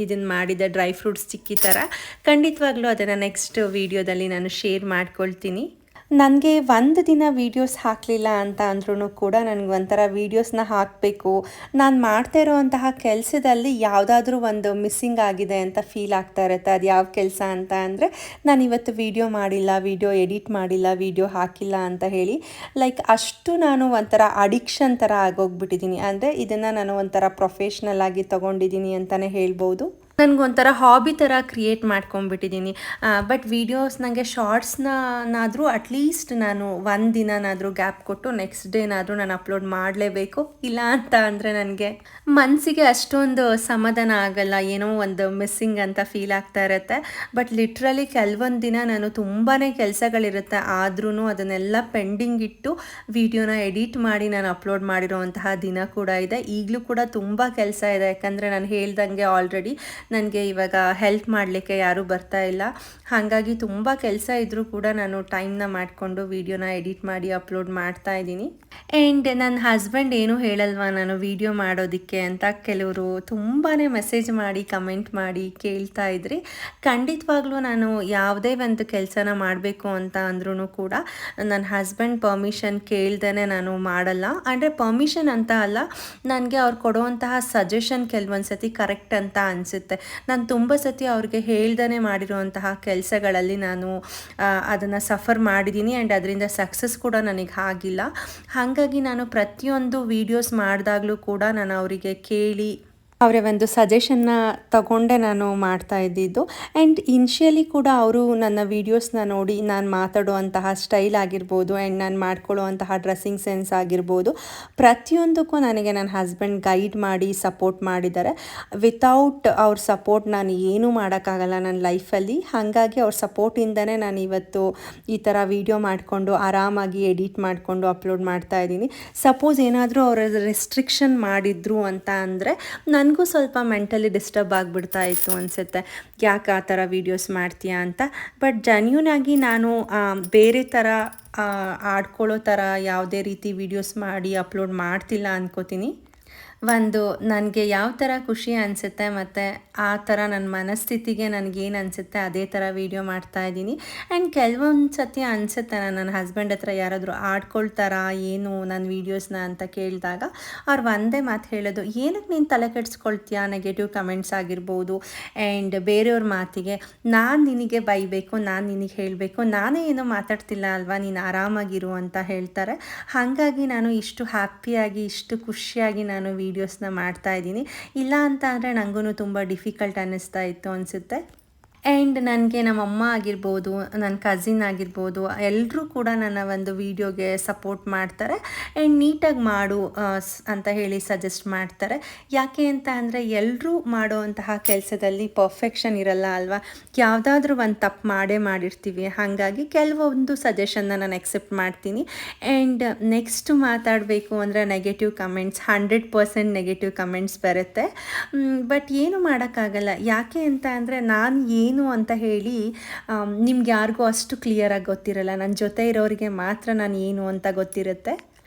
ಇದನ್ನು ಮಾಡಿದ ಡ್ರೈ ಫ್ರೂಟ್ಸ್ ಚಿಕ್ಕಿ ಥರ. ಖಂಡಿತವಾಗ್ಲೂ ಅದನ್ನು ನೆಕ್ಸ್ಟ್ ವೀಡಿಯೋದಲ್ಲಿ ನಾನು ಶೇರ್ ಮಾಡ್ಕೊಳ್ತೀನಿ. ನನಗೆ ಒಂದು ದಿನ ವೀಡಿಯೋಸ್ ಹಾಕಲಿಲ್ಲ ಅಂತ ಅಂದ್ರೂ ಕೂಡ ನನಗೆ ಒಂಥರ ವೀಡಿಯೋಸ್ನ ಹಾಕಬೇಕು, ನಾನು ಮಾಡ್ತಾ ಇರೋವಂತಹ ಕೆಲಸದಲ್ಲಿ ಯಾವುದಾದ್ರೂ ಒಂದು ಮಿಸ್ಸಿಂಗ್ ಆಗಿದೆ ಅಂತ ಫೀಲ್ ಆಗ್ತಾ ಇರುತ್ತೆ. ಅದು ಯಾವ ಕೆಲಸ ಅಂತ ಅಂದರೆ, ನಾನು ಇವತ್ತು ವೀಡಿಯೋ ಮಾಡಿಲ್ಲ, ವೀಡಿಯೋ ಎಡಿಟ್ ಮಾಡಿಲ್ಲ, ವೀಡಿಯೋ ಹಾಕಿಲ್ಲ ಅಂತ ಹೇಳಿ ಅಷ್ಟು ನಾನು ಒಂಥರ ಅಡಿಕ್ಷನ್ ಥರ ಆಗೋಗ್ಬಿಟ್ಟಿದ್ದೀನಿ. ಅಂದರೆ ಇದನ್ನು ನಾನು ಒಂಥರ ಪ್ರೊಫೆಷ್ನಲ್ ಆಗಿ ತೊಗೊಂಡಿದ್ದೀನಿ ಅಂತಲೇ ಹೇಳ್ಬೋದು. ನನಗೊಂಥರ ಹಾಬಿ ಥರ ಕ್ರಿಯೇಟ್ ಮಾಡ್ಕೊಂಬಿಟ್ಟಿದ್ದೀನಿ. ಬಟ್ ವೀಡಿಯೋಸ್ ನನಗೆ ಶಾರ್ಟ್ಸ್ನಾದರೂ ಅಟ್ಲೀಸ್ಟ್ ನಾನು ಒಂದು ದಿನನಾದರೂ ಗ್ಯಾಪ್ ಕೊಟ್ಟು ನೆಕ್ಸ್ಟ್ ಡೇನಾದರೂ ನಾನು ಅಪ್ಲೋಡ್ ಮಾಡಲೇಬೇಕು. ಇಲ್ಲ ಅಂತ ಅಂದರೆ ನನಗೆ ಮನಸ್ಸಿಗೆ ಅಷ್ಟೊಂದು ಸಮಾಧಾನ ಆಗಲ್ಲ, ಏನೋ ಒಂದು ಮಿಸ್ಸಿಂಗ್ ಅಂತ ಫೀಲ್ ಆಗ್ತಾ ಇರುತ್ತೆ. ಬಟ್ ಲಿಟ್ರಲಿ ಕೆಲವೊಂದು ದಿನ ನಾನು ತುಂಬಾ ಕೆಲಸಗಳಿರುತ್ತೆ, ಆದ್ರೂ ಅದನ್ನೆಲ್ಲ ಪೆಂಡಿಂಗ್ ಇಟ್ಟು ವಿಡಿಯೋನ ಎಡಿಟ್ ಮಾಡಿ ನಾನು ಅಪ್ಲೋಡ್ ಮಾಡಿರೋವಂತಹ ದಿನ ಕೂಡ ಇದೆ. ಈಗಲೂ ಕೂಡ ತುಂಬ ಕೆಲಸ ಇದೆ, ಯಾಕಂದರೆ ನಾನು ಹೇಳ್ದಂಗೆ ಆಲ್ರೆಡಿ ನನಗೆ ಇವಾಗ ಹೆಲ್ಪ್ ಮಾಡಲಿಕ್ಕೆ ಯಾರೂ ಬರ್ತಾ ಇಲ್ಲ. ಹಾಗಾಗಿ ತುಂಬ ಕೆಲಸ ಇದ್ದರೂ ಕೂಡ ನಾನು ಟೈಮ್ನ ಮಾಡಿಕೊಂಡು ವೀಡಿಯೋನ ಎಡಿಟ್ ಮಾಡಿ ಅಪ್ಲೋಡ್ ಮಾಡ್ತಾ ಇದ್ದೀನಿ. ಆ್ಯಂಡ್ ನನ್ನ ಹಸ್ಬೆಂಡ್ ಏನೂ ಹೇಳಲ್ವಾ ನಾನು ವೀಡಿಯೋ ಮಾಡೋದಕ್ಕೆ ಅಂತ ಕೆಲವರು ತುಂಬಾ ಮೆಸೇಜ್ ಮಾಡಿ ಕಮೆಂಟ್ ಮಾಡಿ ಕೇಳ್ತಾ ಇದ್ರಿ. ಖಂಡಿತವಾಗ್ಲೂ ನಾನು ಯಾವುದೇ ಒಂದು ಕೆಲಸನ ಮಾಡಬೇಕು ಅಂತ ಅಂದ್ರೂ ಕೂಡ ನನ್ನ ಹಸ್ಬೆಂಡ್ ಪರ್ಮಿಷನ್ ಕೇಳ್ದೇ ನಾನು ಮಾಡಲ್ಲ. ಅಂದರೆ ಪರ್ಮಿಷನ್ ಅಂತ ಅಲ್ಲ, ನನಗೆ ಅವ್ರು ಕೊಡುವಂತಹ ಸಜೆಷನ್ ಕೆಲವೊಂದು ಸತಿ ಕರೆಕ್ಟ್ ಅಂತ ಅನಿಸುತ್ತೆ. ನಾನು ತುಂಬ ಸತಿ ಅವ್ರಿಗೆ ಹೇಳ್ದೇ ಮಾಡಿರುವಂತಹ ಕೆಲಸಗಳಲ್ಲಿ ನಾನು ಅದನ್ನು ಸಫರ್ ಮಾಡಿದ್ದೀನಿ. ಆ್ಯಂಡ್ ಅದರಿಂದ ಸಕ್ಸಸ್ ಕೂಡ ನನಗೆ ಆಗಿಲ್ಲ. ಹಾಗಾಗಿ ನಾನು ಪ್ರತಿಯೊಂದು ವೀಡಿಯೋಸ್ ಮಾಡಿದಾಗಲೂ ಕೂಡ ನಾನು ಅವರಿಗೆ ಕೇಳಿ ಅವರ ಒಂದು ಸಜೆಷನ್ನ ತಗೊಂಡೆ ನಾನು ಮಾಡ್ತಾ ಇದ್ದಿದ್ದು. ಆ್ಯಂಡ್ ಇನ್ಷಿಯಲಿ ಕೂಡ ಅವರು ನನ್ನ ವೀಡಿಯೋಸ್ನ ನೋಡಿ ನಾನು ಮಾತಾಡುವಂತಹ ಸ್ಟೈಲ್ ಆಗಿರ್ಬೋದು, ಆ್ಯಂಡ್ ನಾನು ಮಾಡ್ಕೊಳ್ಳುವಂತಹ ಡ್ರೆಸ್ಸಿಂಗ್ ಸೆನ್ಸ್ ಆಗಿರ್ಬೋದು, ಪ್ರತಿಯೊಂದಕ್ಕೂ ನನಗೆ ನನ್ನ ಹಸ್ಬೆಂಡ್ ಗೈಡ್ ಮಾಡಿ ಸಪೋರ್ಟ್ ಮಾಡಿದ್ದಾರೆ. ವಿತೌಟ್ ಅವ್ರ ಸಪೋರ್ಟ್ ನಾನು ಏನೂ ಮಾಡೋಕ್ಕಾಗಲ್ಲ ನನ್ನ ಲೈಫಲ್ಲಿ. ಹಾಗಾಗಿ ಅವ್ರ ಸಪೋರ್ಟಿಂದನೇ ನಾನು ಇವತ್ತು ಈ ಥರ ವೀಡಿಯೋ ಮಾಡಿಕೊಂಡು ಆರಾಮಾಗಿ ಎಡಿಟ್ ಮಾಡಿಕೊಂಡು ಅಪ್ಲೋಡ್ ಮಾಡ್ತಾ ಇದ್ದೀನಿ. ಸಪೋಸ್ ಏನಾದರೂ ಅವರ ರೆಸ್ಟ್ರಿಕ್ಷನ್ ಮಾಡಿದ್ರು ಅಂತ ಅಂದರೆ ನನಗೂ ಸ್ವಲ್ಪ ಮೆಂಟಲಿ ಡಿಸ್ಟರ್ಬ್ ಆಗಿಬಿಡ್ತಾ ಇತ್ತು ಅನಿಸುತ್ತೆ, ಯಾಕೆ ಆ ಥರ ವೀಡಿಯೋಸ್ ಮಾಡ್ತೀಯಾ ಅಂತ. ಬಟ್ ಜೆನ್ಯೂನಾಗಿ ನಾನು ಬೇರೆ ಥರ ಆಡ್ಕೊಳ್ಳೋ ಥರ ಯಾವುದೇ ರೀತಿ ವೀಡಿಯೋಸ್ ಮಾಡಿ ಅಪ್ಲೋಡ್ ಮಾಡ್ತಿಲ್ಲ ಅಂದ್ಕೋತೀನಿ. ಒಂದು ನನಗೆ ಯಾವ ಥರ ಖುಷಿ ಅನಿಸುತ್ತೆ ಮತ್ತು ಆ ಥರ ನನ್ನ ಮನಸ್ಥಿತಿಗೆ ನನಗೇನು ಅನಿಸುತ್ತೆ ಅದೇ ಥರ ವೀಡಿಯೋ ಮಾಡ್ತಾಯಿದ್ದೀನಿ. ಆ್ಯಂಡ್ ಕೆಲವೊಂದು ಸತಿ ಅನಿಸುತ್ತೆ, ನನ್ನ ಹಸ್ಬೆಂಡ್ ಹತ್ರ ಯಾರಾದರೂ ಆಡ್ಕೊಳ್ತಾರಾ ಏನು ನನ್ನ ವೀಡಿಯೋಸ್ನ ಅಂತ ಕೇಳಿದಾಗ ಅವ್ರು ಒಂದೇ ಮಾತು ಹೇಳೋದು, ಏನಕ್ಕೆ ನೀನು ತಲೆ ಕೆಡಿಸ್ಕೊಳ್ತೀಯಾ ನೆಗೆಟಿವ್ ಕಮೆಂಟ್ಸ್ ಆಗಿರ್ಬೋದು ಆ್ಯಂಡ್ ಬೇರೆಯವ್ರ ಮಾತಿಗೆ. ನಾನು ನಿನಗೆ ಬೈಬೇಕು, ನಾನು ನಿನಗೆ ಹೇಳಬೇಕು, ನಾನೇ ಏನೋ ಮಾತಾಡ್ತಿಲ್ಲ ಅಲ್ವಾ, ನೀನು ಆರಾಮಾಗಿರು ಅಂತ ಹೇಳ್ತಾರೆ. ಹಾಗಾಗಿ ನಾನು ಇಷ್ಟು ಹ್ಯಾಪಿಯಾಗಿ ಇಷ್ಟು ಖುಷಿಯಾಗಿ ನಾನು ವೀಡಿಯೋಸ್ನ ಮಾಡ್ತಾ ಇದ್ದೀನಿ. ಇಲ್ಲ ಅಂತ ಅಂದರೆ ನನಗೂ ತುಂಬ ಡಿಫಿಕಲ್ಟ್ ಅನ್ನಿಸ್ತಾ ಇತ್ತು ಅನಿಸುತ್ತೆ. ಆ್ಯಂಡ್ ನನಗೆ ನಮ್ಮಮ್ಮ ಆಗಿರ್ಬೋದು, ನನ್ನ ಕಸಿನ್ ಆಗಿರ್ಬೋದು, ಎಲ್ಲರೂ ಕೂಡ ನನ್ನ ಒಂದು ವೀಡಿಯೋಗೆ ಸಪೋರ್ಟ್ ಮಾಡ್ತಾರೆ. ಆ್ಯಂಡ್ ನೀಟಾಗಿ ಮಾಡು ಅಂತ ಹೇಳಿ ಸಜೆಸ್ಟ್ ಮಾಡ್ತಾರೆ. ಯಾಕೆ ಅಂತ ಅಂದರೆ ಎಲ್ಲರೂ ಮಾಡುವಂತಹ ಕೆಲಸದಲ್ಲಿ ಪರ್ಫೆಕ್ಷನ್ ಇರಲ್ಲ ಅಲ್ವಾ, ಯಾವುದಾದ್ರೂ ಒಂದು ತಪ್ಪು ಮಾಡಿರ್ತೀವಿ. ಹಾಗಾಗಿ ಕೆಲವೊಂದು ಸಜೆಷನ್ನ ನಾನು ಎಕ್ಸೆಪ್ಟ್ ಮಾಡ್ತೀನಿ. ಆ್ಯಂಡ್ ನೆಕ್ಸ್ಟ್ ಮಾತಾಡಬೇಕು ಅಂದರೆ ನೆಗೆಟಿವ್ ಕಮೆಂಟ್ಸ್ 100% ನೆಗೆಟಿವ್ ಕಮೆಂಟ್ಸ್ ಬರುತ್ತೆ. ಬಟ್ ಏನು ಮಾಡೋಕ್ಕಾಗಲ್ಲ. ಯಾಕೆ ಅಂತ ಅಂದರೆ ನಾನು ಏನು ಅಂತ ಹೇಳಿ ನಿಮ್ಗೆ ಯಾರಿಗೂ ಅಷ್ಟು ಕ್ಲಿಯರಾಗಿ ಗೊತ್ತಿರಲ್ಲ. ನನ್ನ ಜೊತೆ ಇರೋರಿಗೆ ಮಾತ್ರ ನಾನು ಏನು ಅಂತ ಗೊತ್ತಿರುತ್ತೆ.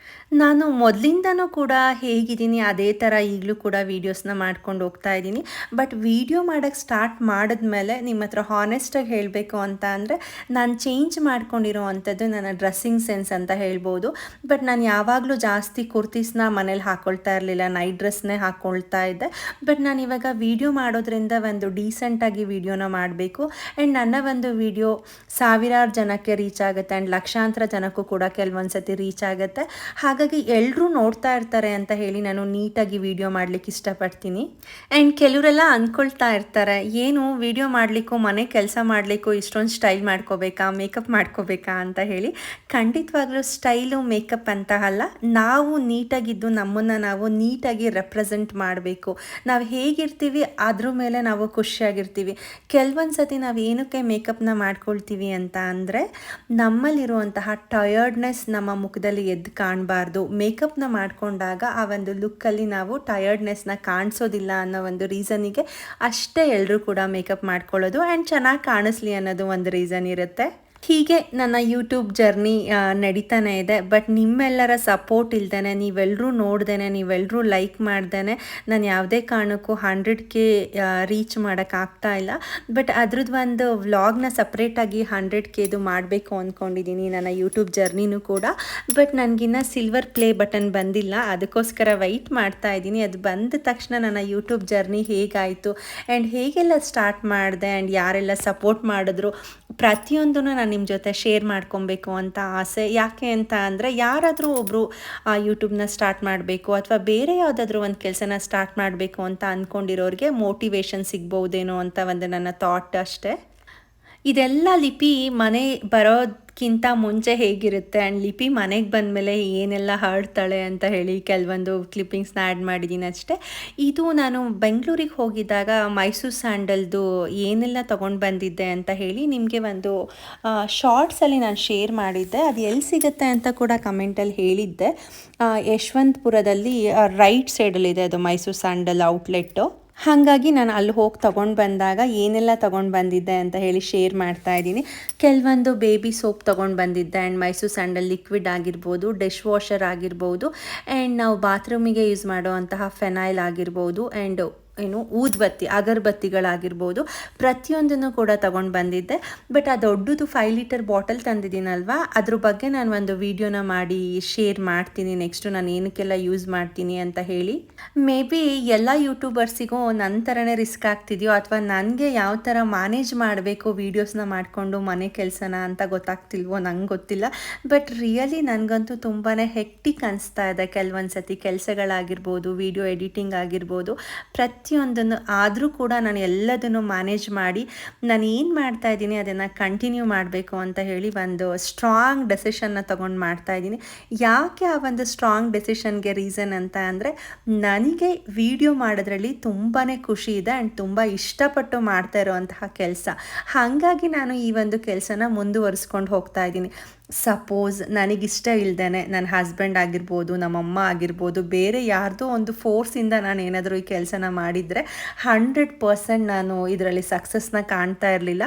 ನಾನು ಮೊದಲಿಂದನೂ ಕೂಡ ಹೇಗಿದ್ದೀನಿ ಅದೇ ಥರ ಈಗಲೂ ಕೂಡ ವೀಡಿಯೋಸ್ನ ಮಾಡ್ಕೊಂಡು ಹೋಗ್ತಾ ಇದ್ದೀನಿ. ಬಟ್ ವೀಡಿಯೋ ಮಾಡೋಕ್ಕೆ ಸ್ಟಾರ್ಟ್ ಮಾಡಿದ್ಮೇಲೆ ನಿಮ್ಮ ಹತ್ರ ಹಾನೆಸ್ಟಾಗಿ ಹೇಳಬೇಕು ಅಂತ ಅಂದರೆ ನಾನು ಚೇಂಜ್ ಮಾಡ್ಕೊಂಡಿರೋ ಅಂಥದ್ದು ನನ್ನ ಡ್ರೆಸ್ಸಿಂಗ್ ಸೆನ್ಸ್ ಅಂತ ಹೇಳ್ಬೋದು. ಬಟ್ ನಾನು ಯಾವಾಗಲೂ ಜಾಸ್ತಿ ಕುರ್ತೀಸ್ನ ಮನೇಲಿ ಹಾಕ್ಕೊಳ್ತಾ ಇರಲಿಲ್ಲ, ನೈಟ್ ಡ್ರೆಸ್ನೇ ಹಾಕ್ಕೊಳ್ತಾ ಇದ್ದೆ. ಬಟ್ ನಾನು ಇವಾಗ ವೀಡಿಯೋ ಮಾಡೋದ್ರಿಂದ ಒಂದು ಡೀಸೆಂಟಾಗಿ ವೀಡಿಯೋನ ಮಾಡಬೇಕು ಆ್ಯಂಡ್ ನನ್ನ ಒಂದು ವೀಡಿಯೋ ಸಾವಿರಾರು ಜನಕ್ಕೆ ರೀಚ್ ಆಗುತ್ತೆ ಆ್ಯಂಡ್ ಲಕ್ಷಾಂತರ ಜನಕ್ಕೂ ಕೂಡ ಕೆಲವೊಂದು ಸತಿ ರೀಚ್ ಆಗುತ್ತೆ. ಹಾಗಾಗಿ ಎಲ್ಲರೂ ನೋಡ್ತಾ ಇರ್ತಾರೆ ಅಂತ ಹೇಳಿ ನಾನು ನೀಟಾಗಿ ವೀಡಿಯೋ ಮಾಡಲಿಕ್ಕೆ ಇಷ್ಟಪಡ್ತೀನಿ. ಆ್ಯಂಡ್ ಕೆಲವರೆಲ್ಲ ಅಂದ್ಕೊಳ್ತಾ ಇರ್ತಾರೆ, ಏನು ವೀಡಿಯೋ ಮಾಡಲಿಕ್ಕೂ ಮನೆ ಕೆಲಸ ಮಾಡಲಿಕ್ಕೂ ಇಷ್ಟೊಂದು ಸ್ಟೈಲ್ ಮಾಡ್ಕೋಬೇಕಾ, ಮೇಕಪ್ ಮಾಡ್ಕೋಬೇಕಾ ಅಂತ ಹೇಳಿ. ಖಂಡಿತವಾಗ್ಲೂ ಸ್ಟೈಲು ಮೇಕಪ್ ಅಂತ ಅಲ್ಲ, ನಾವು ನೀಟಾಗಿದ್ದು ನಮ್ಮನ್ನು ನಾವು ನೀಟಾಗಿ ರೆಪ್ರೆಸೆಂಟ್ ಮಾಡಬೇಕು. ನಾವು ಹೇಗಿರ್ತೀವಿ ಅದ್ರ ಮೇಲೆ ನಾವು ಖುಷಿಯಾಗಿರ್ತೀವಿ. ಕೆಲವೊಂದು ಸತಿ ನಾವು ಏನಕ್ಕೆ ಮೇಕಪ್ನ ಮಾಡ್ಕೊಳ್ತೀವಿ ಅಂತ ಅಂದರೆ ನಮ್ಮಲ್ಲಿರುವಂತಹ ಟಯರ್ಡ್ನೆಸ್ ನಮ್ಮ ಮುಖದಲ್ಲಿ ಎದ್ದು ಕಾಣಬಾರ್ದು. ಮೇಕಪ್ನ ಮಾಡಿಕೊಂಡಾಗ ಆ ಒಂದು ಲುಕ್ಕಲ್ಲಿ ನಾವು ಟಯರ್ಡ್ನೆಸ್ನ ಕಾಣಿಸೋದಿಲ್ಲ ಅನ್ನೋ ಒಂದು ರೀಸನಿಗೆ ಅಷ್ಟೇ ಎಲ್ಲರೂ ಕೂಡ ಮೇಕಪ್ ಮಾಡ್ಕೊಳ್ಳೋದು ಆ್ಯಂಡ್ ಚೆನ್ನಾಗಿ ಕಾಣಿಸ್ಲಿ ಅನ್ನೋದು ಒಂದು ರೀಸನ್ ಇರುತ್ತೆ. ಹೀಗೆ ನನ್ನ ಯೂಟ್ಯೂಬ್ ಜರ್ನಿ ನಡೀತಾನೆ ಇದೆ. ಬಟ್ ನಿಮ್ಮೆಲ್ಲರ ಸಪೋರ್ಟ್ ಇಲ್ದೇ, ನೀವೆಲ್ಲರೂ ನೋಡ್ದೇ, ನೀವೆಲ್ಲರೂ ಲೈಕ್ ಮಾಡ್ದೇ ನಾನು ಯಾವುದೇ ಕಾರಣಕ್ಕೂ 100K ರೀಚ್ ಮಾಡೋಕ್ಕಾಗ್ತಾ ಇಲ್ಲ. ಬಟ್ ಅದ್ರದ್ದು ಒಂದು ವ್ಲಾಗ್ನ ಸಪ್ರೇಟಾಗಿ 100Kದು ಮಾಡಬೇಕು ಅಂದ್ಕೊಂಡಿದ್ದೀನಿ ನನ್ನ ಯೂಟ್ಯೂಬ್ ಜರ್ನಿನೂ ಕೂಡ. ಬಟ್ ನನಗಿನ್ನ ಸಿಲ್ವರ್ ಪ್ಲೇ ಬಟನ್ ಬಂದಿಲ್ಲ, ಅದಕ್ಕೋಸ್ಕರ ವೆಯ್ಟ್ ಮಾಡ್ತಾ ಇದ್ದೀನಿ. ಅದು ಬಂದ ತಕ್ಷಣ ನನ್ನ ಯೂಟ್ಯೂಬ್ ಜರ್ನಿ ಹೇಗಾಯಿತು ಆ್ಯಂಡ್ ಹೇಗೆಲ್ಲ ಸ್ಟಾರ್ಟ್ ಮಾಡಿದೆ ಆ್ಯಂಡ್ ಯಾರೆಲ್ಲ ಸಪೋರ್ಟ್ ಮಾಡಿದ್ರು ಪ್ರತಿಯೊಂದನ್ನು ನಾನು ನಿಮ್ಮ ಜೊತೆ ಶೇರ್ ಮಾಡ್ಕೊಬೇಕು ಅಂತ ಆಸೆ. ಯಾಕೆ ಅಂತ ಅಂದರೆ ಯಾರಾದರೂ ಒಬ್ಬರು ಯೂಟ್ಯೂಬ್ನ ಸ್ಟಾರ್ಟ್ ಮಾಡಬೇಕು ಅಥವಾ ಬೇರೆ ಯಾವುದಾದ್ರೂ ಒಂದು ಕೆಲಸನ ಸ್ಟಾರ್ಟ್ ಮಾಡಬೇಕು ಅಂತ ಅಂದ್ಕೊಂಡಿರೋರಿಗೆ ಮೋಟಿವೇಶನ್ ಸಿಗ್ಬೋದೇನೋ ಅಂತ ಒಂದು ನನ್ನ ಥಾಟ್ ಅಷ್ಟೇ. ಇದೆಲ್ಲ ಲಿಪಿ ಮನೆ ಬರೋದಕ್ಕಿಂತ ಮುಂಚೆ ಹೇಗಿರುತ್ತೆ ಆ್ಯಂಡ್ ಲಿಪಿ ಮನೆಗೆ ಬಂದಮೇಲೆ ಏನೆಲ್ಲ ಹಾಡ್ತಾಳೆ ಅಂತ ಹೇಳಿ ಕೆಲವೊಂದು ಕ್ಲಿಪ್ಪಿಂಗ್ಸ್ನ ಆ್ಯಡ್ ಮಾಡಿದ್ದೀನಿ ಅಷ್ಟೇ. ಇದು ನಾನು ಬೆಂಗಳೂರಿಗೆ ಹೋಗಿದ್ದಾಗ ಮೈಸೂರು ಸ್ಯಾಂಡಲ್ದು ಏನೆಲ್ಲ ತೊಗೊಂಡು ಬಂದಿದ್ದೆ ಅಂತ ಹೇಳಿ ನಿಮಗೆ ಒಂದು ಶಾರ್ಟ್ಸಲ್ಲಿ ನಾನು ಶೇರ್ ಮಾಡಿದ್ದೆ. ಅದು ಎಲ್ಲಿ ಸಿಗುತ್ತೆ ಅಂತ ಕೂಡ ಕಮೆಂಟಲ್ಲಿ ಹೇಳಿದ್ದೆ. ಯಶವಂತಪುರದಲ್ಲಿ ರೈಟ್ ಸೈಡಲ್ಲಿದೆ ಅದು ಮೈಸೂರು ಸ್ಯಾಂಡಲ್ ಔಟ್ಲೆಟ್ಟು. ಹಾಗಾಗಿ ನಾನು ಅಲ್ಲಿ ಹೋಗಿ ತೊಗೊಂಡು ಬಂದಾಗ ಏನೆಲ್ಲ ತೊಗೊಂಡು ಬಂದಿದ್ದೆ ಅಂತ ಹೇಳಿ ಶೇರ್ ಮಾಡ್ತಾ ಇದ್ದೀನಿ. ಕೆಲವೊಂದು ಬೇಬಿ ಸೋಪ್ ತೊಗೊಂಡು ಬಂದಿದ್ದೆ ಆ್ಯಂಡ್ ಮೈಸೂರು ಸ್ಯಾಂಡಲ್ ಲಿಕ್ವಿಡ್ ಆಗಿರ್ಬೋದು, ಡಿಶ್ ವಾಷರ್ ಆಗಿರ್ಬೋದು ಆ್ಯಂಡ್ ನಾವು ಬಾತ್ರೂಮಿಗೆ ಯೂಸ್ ಮಾಡುವಂತಹ ಫೆನೈಲ್ ಆಗಿರ್ಬೋದು ಆ್ಯಂಡ್ ಊದುಬತ್ತಿ ಅಗರಬತ್ತಿಗಳಾಗಿರ್ಬೋದು ಪ್ರತಿಯೊಂದನ್ನು ಕೂಡ ತೊಗೊಂಡು ಬಂದಿದ್ದೆ. ಬಟ್ ಆ ದೊಡ್ಡದು 5 ಲೀಟರ್ ಬಾಟಲ್ ತಂದಿದ್ದೀನಲ್ವ, ಅದ್ರ ಬಗ್ಗೆ ನಾನು ಒಂದು ವಿಡಿಯೋನ ಮಾಡಿ ಶೇರ್ ಮಾಡ್ತೀನಿ ನೆಕ್ಸ್ಟು ನಾನು ಏನಕ್ಕೆಲ್ಲ ಯೂಸ್ ಮಾಡ್ತೀನಿ ಅಂತ ಹೇಳಿ. ಮೇ ಬಿ ಎಲ್ಲ ಯೂಟ್ಯೂಬರ್ಸಿಗೂ ನನ್ನ ಥರನೇ ರಿಸ್ಕ್ ಆಗ್ತಿದೆಯೋ ಅಥವಾ ನನಗೆ ಯಾವ ಥರ ಮ್ಯಾನೇಜ್ ಮಾಡಬೇಕು ವೀಡಿಯೋಸ್ನ ಮಾಡಿಕೊಂಡು ಮನೆ ಕೆಲಸನ ಅಂತ ಗೊತ್ತಾಗ್ತಿಲ್ವೋ ನಂಗೆ ಗೊತ್ತಿಲ್ಲ. ಬಟ್ ರಿಯಲಿ ನನಗಂತೂ ತುಂಬಾ ಹೆಕ್ಟಿಕ್ ಅನಿಸ್ತಾ ಇದೆ ಕೆಲವೊಂದು ಸತಿ ಕೆಲಸಗಳಾಗಿರ್ಬೋದು, ವಿಡಿಯೋ ಎಡಿಟಿಂಗ್ ಆಗಿರ್ಬೋದು, ಪ್ರತಿಯೊಂದನ್ನು. ಆದರೂ ಕೂಡ ನಾನು ಎಲ್ಲದನ್ನು ಮ್ಯಾನೇಜ್ ಮಾಡಿ ನಾನು ಏನು ಮಾಡ್ತಾ ಇದ್ದೀನಿ ಅದನ್ನು ಕಂಟಿನ್ಯೂ ಮಾಡಬೇಕು ಅಂತ ಹೇಳಿ ಒಂದು ಸ್ಟ್ರಾಂಗ್ ಡೆಸಿಷನ್ನ ತೊಗೊಂಡು ಮಾಡ್ತಾಯಿದ್ದೀನಿ. ಯಾಕೆ ಆ ಒಂದು ಸ್ಟ್ರಾಂಗ್ ಡೆಸಿಷನ್ಗೆ ರೀಸನ್ ಅಂತ ಅಂದರೆ ನನಗೆ ವಿಡಿಯೋ ಮಾಡೋದ್ರಲ್ಲಿ ತುಂಬಾ ಖುಷಿ ಇದೆ ಆ್ಯಂಡ್ ತುಂಬ ಇಷ್ಟಪಟ್ಟು ಮಾಡ್ತಾ ಇರೋವಂತಹ ಕೆಲಸ. ಹಾಗಾಗಿ ನಾನು ಈ ಒಂದು ಕೆಲಸನ ಮುಂದುವರಿಸ್ಕೊಂಡು ಹೋಗ್ತಾ ಇದ್ದೀನಿ. ಸಪೋಸ್ ನನಗಿಷ್ಟ ಇಲ್ದೇ ನನ್ನ ಹಸ್ಬೆಂಡ್ ಆಗಿರ್ಬೋದು, ನಮ್ಮಮ್ಮ ಆಗಿರ್ಬೋದು, ಬೇರೆ ಯಾರ್ದೋ ಒಂದು ಫೋರ್ಸಿಂದ ನಾನು ಏನಾದರೂ ಈ ಕೆಲಸನ ಮಾಡಿದರೆ 100% ನಾನು ಇದರಲ್ಲಿ ಸಕ್ಸಸ್ನ ಕಾಣ್ತಾ ಇರಲಿಲ್ಲ.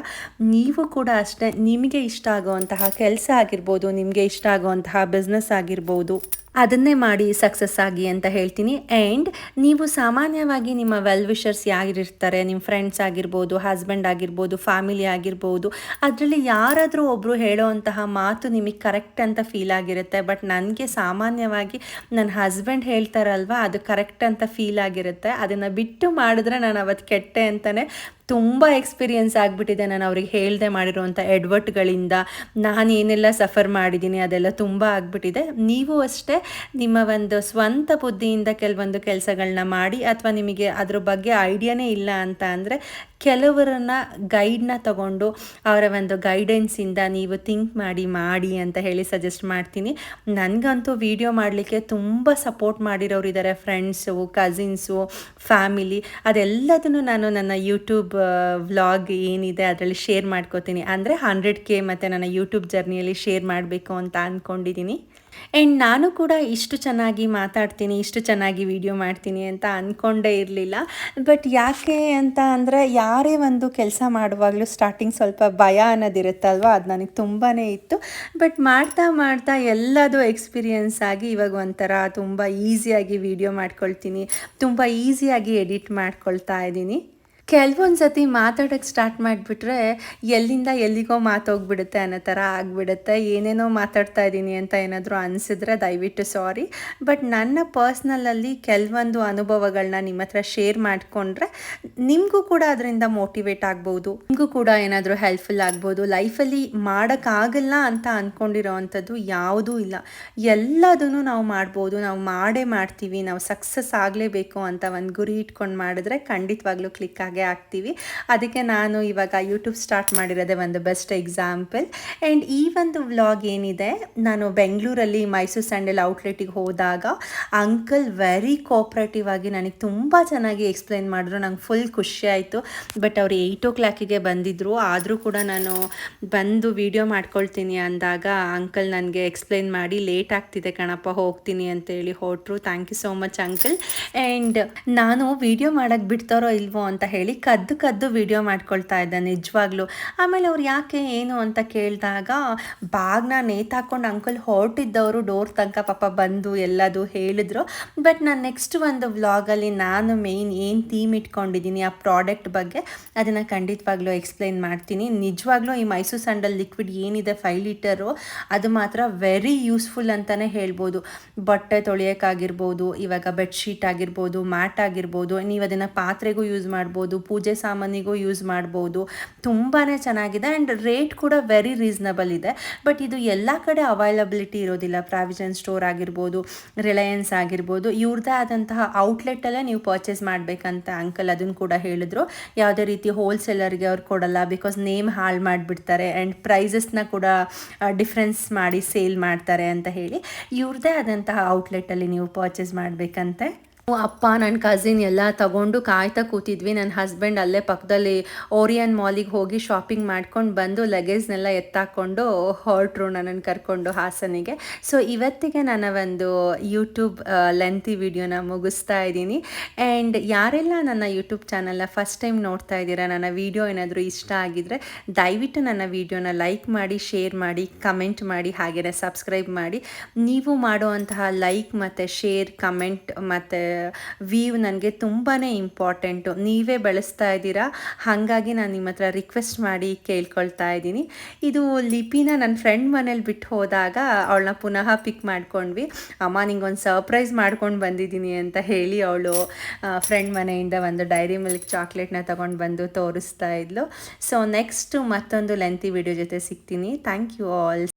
ನೀವು ಕೂಡ ಅಷ್ಟೇ, ನಿಮಗೆ ಇಷ್ಟ ಆಗುವಂತಹ ಕೆಲಸ ಆಗಿರ್ಬೋದು, ನಿಮಗೆ ಇಷ್ಟ ಆಗುವಂತಹ ಬಿಸ್ನೆಸ್ ಆಗಿರ್ಬೋದು, ಅದನ್ನೇ ಮಾಡಿ ಸಕ್ಸಸ್ ಆಗಿ ಅಂತ ಹೇಳ್ತೀನಿ. ಆ್ಯಂಡ್ ನೀವು ಸಾಮಾನ್ಯವಾಗಿ ನಿಮ್ಮ ವೆಲ್ ವಿಷರ್ಸ್ ಯಾರಿರ್ತಾರೆ, ನಿಮ್ಮ ಫ್ರೆಂಡ್ಸ್ ಆಗಿರ್ಬೋದು, ಹಸ್ಬೆಂಡ್ ಆಗಿರ್ಬೋದು, ಫ್ಯಾಮಿಲಿ ಆಗಿರ್ಬೋದು, ಅದರಲ್ಲಿ ಯಾರಾದರೂ ಒಬ್ಬರು ಹೇಳೋವಂತಹ ಮಾತು ನಿಮಗೆ ಕರೆಕ್ಟ್ ಅಂತ ಫೀಲ್ ಆಗಿರುತ್ತೆ. ಬಟ್ ನನಗೆ ಸಾಮಾನ್ಯವಾಗಿ ನನ್ನ ಹಸ್ಬೆಂಡ್ ಹೇಳ್ತಾರಲ್ವ ಅದು ಕರೆಕ್ಟ್ ಅಂತ ಫೀಲ್ ಆಗಿರುತ್ತೆ. ಅದನ್ನು ಬಿಟ್ಟು ಮಾಡಿದ್ರೆ ನಾನು ಅವತ್ತು ಕೆಟ್ಟೆ ಅಂತಲೇ ತುಂಬ ಎಕ್ಸ್ಪೀರಿಯೆನ್ಸ್ ಆಗಿಬಿಟ್ಟಿದೆ. ನಾನು ಅವ್ರಿಗೆ ಹೇಳ್ದೆ ಮಾಡಿರೋವಂಥ ಎಡ್ವರ್ಟ್ಗಳಿಂದ ನಾನು ಏನೆಲ್ಲ ಸಫರ್ ಮಾಡಿದ್ದೀನಿ ಅದೆಲ್ಲ ತುಂಬ ಆಗಿಬಿಟ್ಟಿದೆ. ನೀವು ಅಷ್ಟೇ ನಿಮ್ಮ ಒಂದು ಸ್ವಂತ ಬುದ್ಧಿಯಿಂದ ಕೆಲವೊಂದು ಕೆಲಸಗಳನ್ನ ಮಾಡಿ, ಅಥವಾ ನಿಮಗೆ ಅದ್ರ ಬಗ್ಗೆ ಐಡಿಯಾನೇ ಇಲ್ಲ ಅಂತ ಅಂದರೆ ಕೆಲವರನ್ನ ಗೈಡ್ನ ತಗೊಂಡು ಅವರ ಒಂದು ಗೈಡೆನ್ಸಿಂದ ನೀವು ಥಿಂಕ್ ಮಾಡಿ ಅಂತ ಹೇಳಿ ಸಜೆಸ್ಟ್ ಮಾಡ್ತೀನಿ. ನನಗಂತೂ ವಿಡಿಯೋ ಮಾಡಲಿಕ್ಕೆ ತುಂಬ ಸಪೋರ್ಟ್ ಮಾಡಿರೋರು ಇದ್ದಾರೆ, ಫ್ರೆಂಡ್ಸು, ಕಸಿನ್ಸು, ಫ್ಯಾಮಿಲಿ. ಅದೆಲ್ಲದನ್ನು ನಾನು ನನ್ನ ಯೂಟ್ಯೂಬ್ ವ್ಲಾಗ್ ಏನಿದೆ ಅದರಲ್ಲಿ ಶೇರ್ ಮಾಡ್ಕೋತೀನಿ. ಅಂದರೆ 100K ಮತ್ತು ನನ್ನ ಯೂಟ್ಯೂಬ್ ಜರ್ನಿಯಲ್ಲಿ ಶೇರ್ ಮಾಡಬೇಕು ಅಂತ ಅಂದ್ಕೊಂಡಿದ್ದೀನಿ. ಆ್ಯಂಡ್ ನಾನು ಕೂಡ ಇಷ್ಟು ಚೆನ್ನಾಗಿ ಮಾತಾಡ್ತೀನಿ, ಇಷ್ಟು ಚೆನ್ನಾಗಿ ವಿಡಿಯೋ ಮಾಡ್ತೀನಿ ಅಂತ ಅಂದ್ಕೊಂಡೇ ಇರಲಿಲ್ಲ. ಬಟ್ ಯಾಕೆ ಅಂತ ಅಂದರೆ, ಯಾರೇ ಒಂದು ಕೆಲಸ ಮಾಡುವಾಗಲೂ ಸ್ಟಾರ್ಟಿಂಗ್ ಸ್ವಲ್ಪ ಭಯ ಅನ್ನೋದಿರುತ್ತಲ್ವ, ಅದು ನನಗೆ ತುಂಬಾ ಇತ್ತು. ಬಟ್ ಮಾಡ್ತಾ ಮಾಡ್ತಾ ಎಲ್ಲದೂ ಎಕ್ಸ್ಪೀರಿಯನ್ಸ್ ಆಗಿ ಇವಾಗ ಒಂಥರ ತುಂಬ ಈಸಿಯಾಗಿ ವಿಡಿಯೋ ಮಾಡ್ಕೊಳ್ತೀನಿ, ತುಂಬ ಈಸಿಯಾಗಿ ಎಡಿಟ್ ಮಾಡ್ಕೊಳ್ತಾ ಇದ್ದೀನಿ. ಕೆಲವೊಂದು ಸತಿ ಮಾತಾಡೋಕ್ಕೆ ಸ್ಟಾರ್ಟ್ ಮಾಡಿಬಿಟ್ರೆ ಎಲ್ಲಿಂದ ಎಲ್ಲಿಗೋ ಮಾತೋಗ್ಬಿಡುತ್ತೆ ಅನ್ನೋ ಥರ ಆಗಿಬಿಡುತ್ತೆ. ಏನೇನೋ ಮಾತಾಡ್ತಾ ಇದ್ದೀನಿ ಅಂತ ಏನಾದರೂ ಅನಿಸಿದ್ರೆ ದಯವಿಟ್ಟು ಸಾರಿ. ಬಟ್ ನನ್ನ ಪರ್ಸ್ನಲಲ್ಲಿ ಕೆಲವೊಂದು ಅನುಭವಗಳನ್ನ ನಿಮ್ಮ ಹತ್ರ ಶೇರ್ ಮಾಡಿಕೊಂಡ್ರೆ ನಿಮಗೂ ಕೂಡ ಅದರಿಂದ ಮೋಟಿವೇಟ್ ಆಗ್ಬೋದು, ನಿಮಗೂ ಕೂಡ ಏನಾದರೂ ಹೆಲ್ಪ್ಫುಲ್ ಆಗ್ಬೋದು. ಲೈಫಲ್ಲಿ ಮಾಡೋಕ್ಕಾಗಲ್ಲ ಅಂತ ಅಂದ್ಕೊಂಡಿರೋ ಅಂಥದ್ದು ಯಾವುದೂ ಇಲ್ಲ, ಎಲ್ಲದೂ ನಾವು ಮಾಡ್ಬೋದು, ನಾವು ಮಾಡೇ ಮಾಡ್ತೀವಿ. ನಾವು ಸಕ್ಸಸ್ ಆಗಲೇಬೇಕು ಅಂತ ಒಂದು ಗುರಿ ಇಟ್ಕೊಂಡು ಮಾಡಿದ್ರೆ ಖಂಡಿತವಾಗ್ಲೂ ಕ್ಲಿಕ್ ಆಗ್ತೀವಿ. ಅದಕ್ಕೆ ನಾನು ಇವಾಗ ಯೂಟ್ಯೂಬ್ ಸ್ಟಾರ್ಟ್ ಮಾಡಿರೋದೇ ಒಂದು ಬೆಸ್ಟ್ ಎಕ್ಸಾಂಪಲ್. ಆ್ಯಂಡ್ ಈ ಒಂದು ವ್ಲಾಗ್ ಏನಿದೆ, ನಾನು ಬೆಂಗಳೂರಲ್ಲಿ ಮೈಸೂರು ಸ್ಯಾಂಡಲ್ ಔಟ್ಲೆಟಿಗೆ ಹೋದಾಗ ಅಂಕಲ್ ವೆರಿ ಕೋಆಪ್ರೇಟಿವ್ ಆಗಿ ನನಗೆ ತುಂಬ ಚೆನ್ನಾಗಿ ಎಕ್ಸ್ಪ್ಲೈನ್ ಮಾಡಿದ್ರು. ನಂಗೆ ಫುಲ್ ಖುಷಿ ಆಯಿತು. ಬಟ್ ಅವರು 8 o'clock ಬಂದಿದ್ದರು, ಆದರೂ ಕೂಡ ನಾನು ಬಂದು ವಿಡಿಯೋ ಮಾಡ್ಕೊಳ್ತೀನಿ ಅಂದಾಗ ಅಂಕಲ್ ನನಗೆ ಎಕ್ಸ್ಪ್ಲೈನ್ ಮಾಡಿ ಲೇಟ್ ಆಗ್ತಿದೆ ಕಣಪ್ಪ ಹೋಗ್ತೀನಿ ಅಂತೇಳಿ ಹೊರಟರು. Thank you so much uncle. And ನಾನು ವಿಡಿಯೋ ಮಾಡೋಕ್ಕೆ ಬಿಡ್ತಾರೋ ಇಲ್ವೋ ಅಂತ ಹೇಳಿ ಕದ್ದು ವಿಡಿಯೋ ಮಾಡ್ಕೊಳ್ತಾ ಇದ್ದೆ ನಿಜವಾಗ್ಲೂ. ಆಮೇಲೆ ಅವ್ರು ಯಾಕೆ ಏನು ಅಂತ ಕೇಳಿದಾಗ ಬಾಗ್ನ ನೇತಾಕೊಂಡು ಅಂಕಲ್ ಹೊರಟಿದ್ದವರು ಡೋರ್ ತನಕ ಪಾಪ ಬಂದು ಎಲ್ಲದು ಹೇಳಿದ್ರು. ಬಟ್ ನಾನು ನೆಕ್ಸ್ಟ್ ಒಂದು ವ್ಲಾಗಲ್ಲಿ ನಾನು ಮೇಯ್ನ್ ಏನು ಥೀಮ್ ಇಟ್ಕೊಂಡಿದ್ದೀನಿ ಆ ಪ್ರಾಡಕ್ಟ್ ಬಗ್ಗೆ ಅದನ್ನು ಖಂಡಿತವಾಗ್ಲೂ ಎಕ್ಸ್ಪ್ಲೈನ್ ಮಾಡ್ತೀನಿ. ನಿಜವಾಗ್ಲೂ ಈ ಮೈಸೂರು ಸ್ಯಾಂಡಲ್ ಲಿಕ್ವಿಡ್ ಏನಿದೆ 5 ಲೀಟರು, ಅದು ಮಾತ್ರ ವೆರಿ ಯೂಸ್ಫುಲ್ ಅಂತಲೇ ಹೇಳ್ಬೋದು. ಬಟ್ಟೆ ತೊಳೆಯೋಕ್ಕಾಗಿರ್ಬೋದು, ಇವಾಗ ಬೆಡ್ಶೀಟ್ ಆಗಿರ್ಬೋದು, ಮ್ಯಾಟ್ ಆಗಿರ್ಬೋದು, ನೀವು ಅದನ್ನು ಪಾತ್ರೆಗೂ ಯೂಸ್ ಮಾಡ್ಬೋದು, ಪೂಜೆ ಸಾಮಾನಿಗೂ ಯೂಸ್ ಮಾಡ್ಬೋದು. ತುಂಬಾ ಚೆನ್ನಾಗಿದೆ ಆ್ಯಂಡ್ ರೇಟ್ ಕೂಡ ವೆರಿ ರೀಸನಬಲ್ ಇದೆ. ಬಟ್ ಇದು ಎಲ್ಲ ಕಡೆ ಅವೈಲಬಿಲಿಟಿ ಇರೋದಿಲ್ಲ. ಪ್ರಾವಿಷನ್ ಸ್ಟೋರ್ ಆಗಿರ್ಬೋದು, ರಿಲಯನ್ಸ್ ಆಗಿರ್ಬೋದು, ಇವ್ರದ್ದೇ ಆದಂತಹ ಔಟ್ಲೆಟಲ್ಲೇ ನೀವು ಪರ್ಚೇಸ್ ಮಾಡಬೇಕಂತ ಅಂಕಲ್ ಅದನ್ನು ಕೂಡ ಹೇಳಿದ್ರು. ಯಾವುದೇ ರೀತಿ ಹೋಲ್ಸೇಲರ್ಗೆ ಅವ್ರು ಕೊಡಲ್ಲ, ಬಿಕಾಸ್ ನೇಮ್ ಹಾಳು ಮಾಡಿಬಿಡ್ತಾರೆ ಆ್ಯಂಡ್ ಪ್ರೈಸಸ್ನ ಕೂಡ ಡಿಫ್ರೆನ್ಸ್ ಮಾಡಿ ಸೇಲ್ ಮಾಡ್ತಾರೆ ಅಂತ ಹೇಳಿ ಇವ್ರದ್ದೇ ಆದಂತಹ ಔಟ್ಲೆಟಲ್ಲಿ ನೀವು ಪರ್ಚೇಸ್ ಮಾಡಬೇಕಂತೆ. ಅಪ್ಪ ನನ್ನ ಕಸಿನ್ ಎಲ್ಲ ತಗೊಂಡು ಕಾಯ್ತಾ ಕೂತಿದ್ವಿ. ನನ್ನ ಹಸ್ಬೆಂಡ್ ಅಲ್ಲೇ ಪಕ್ಕದಲ್ಲಿ ಓರಿಯನ್ ಮಾಲಿಗೆ ಹೋಗಿ ಶಾಪಿಂಗ್ ಮಾಡ್ಕೊಂಡು ಬಂದು ಲಗೇಜ್ನೆಲ್ಲ ಎತ್ತಾಕೊಂಡು ಹೊರಟ್ರು ನನ್ನನ್ನು ಕರ್ಕೊಂಡು ಹಾಸನಿಗೆ. ಸೊ ಇವತ್ತಿಗೆ ನನ್ನ ಒಂದು ಯೂಟ್ಯೂಬ್ ಲೆಂತಿ ವಿಡಿಯೋನ ಮುಗಿಸ್ತಾ ಇದ್ದೀನಿ. ಆ್ಯಂಡ್ ಯಾರೆಲ್ಲ ನನ್ನ ಯೂಟ್ಯೂಬ್ ಚಾನಲ್ನ ಫಸ್ಟ್ ಟೈಮ್ ನೋಡ್ತಾ ಇದ್ದೀರಾ, ನನ್ನ ವಿಡಿಯೋ ಏನಾದರೂ ಇಷ್ಟ ಆಗಿದ್ದರೆ ದಯವಿಟ್ಟು ನನ್ನ ವಿಡಿಯೋನ ಲೈಕ್ ಮಾಡಿ, ಶೇರ್ ಮಾಡಿ, ಕಮೆಂಟ್ ಮಾಡಿ, ಹಾಗೆಯೇ ಸಬ್ಸ್ಕ್ರೈಬ್ ಮಾಡಿ. ನೀವು ಮಾಡುವಂತಹ ಲೈಕ್ ಮತ್ತು ಶೇರ್, ಕಮೆಂಟ್ ಮತ್ತು ವ್ಯೂ ನನಗೆ ತುಂಬಾ ಇಂಪಾರ್ಟೆಂಟು. ನೀವೇ ಬೆಳೆಸ್ತಾ ಇದ್ದೀರಾ, ಹಾಗಾಗಿ ನಾನು ನಿಮ್ಮ ಹತ್ರ ರಿಕ್ವೆಸ್ಟ್ ಮಾಡಿ ಕೇಳ್ಕೊಳ್ತಾ ಇದ್ದೀನಿ. ಇದು ಲಿಪಿನ ನನ್ನ ಫ್ರೆಂಡ್ ಮನೇಲಿ ಬಿಟ್ಟು ಹೋದಾಗ ಅವಳನ್ನ ಪುನಃ ಪಿಕ್ ಮಾಡ್ಕೊಂಡ್ವಿ. ಅಮ್ಮ ನಿಂಗೊಂದು ಸರ್ಪ್ರೈಸ್ ಮಾಡ್ಕೊಂಡು ಬಂದಿದ್ದೀನಿ ಅಂತ ಹೇಳಿ ಅವಳು ಫ್ರೆಂಡ್ ಮನೆಯಿಂದ ಒಂದು ಡೈರಿ ಮಿಲ್ಕ್ ಚಾಕ್ಲೇಟ್ನ ತೊಗೊಂಡು ಬಂದು ತೋರಿಸ್ತಾ ಇದ್ಲು. ಸೊ ನೆಕ್ಸ್ಟು ಮತ್ತೊಂದು ಲೆಂತಿ ವಿಡಿಯೋ ಜೊತೆ ಸಿಗ್ತೀನಿ. Thank you all.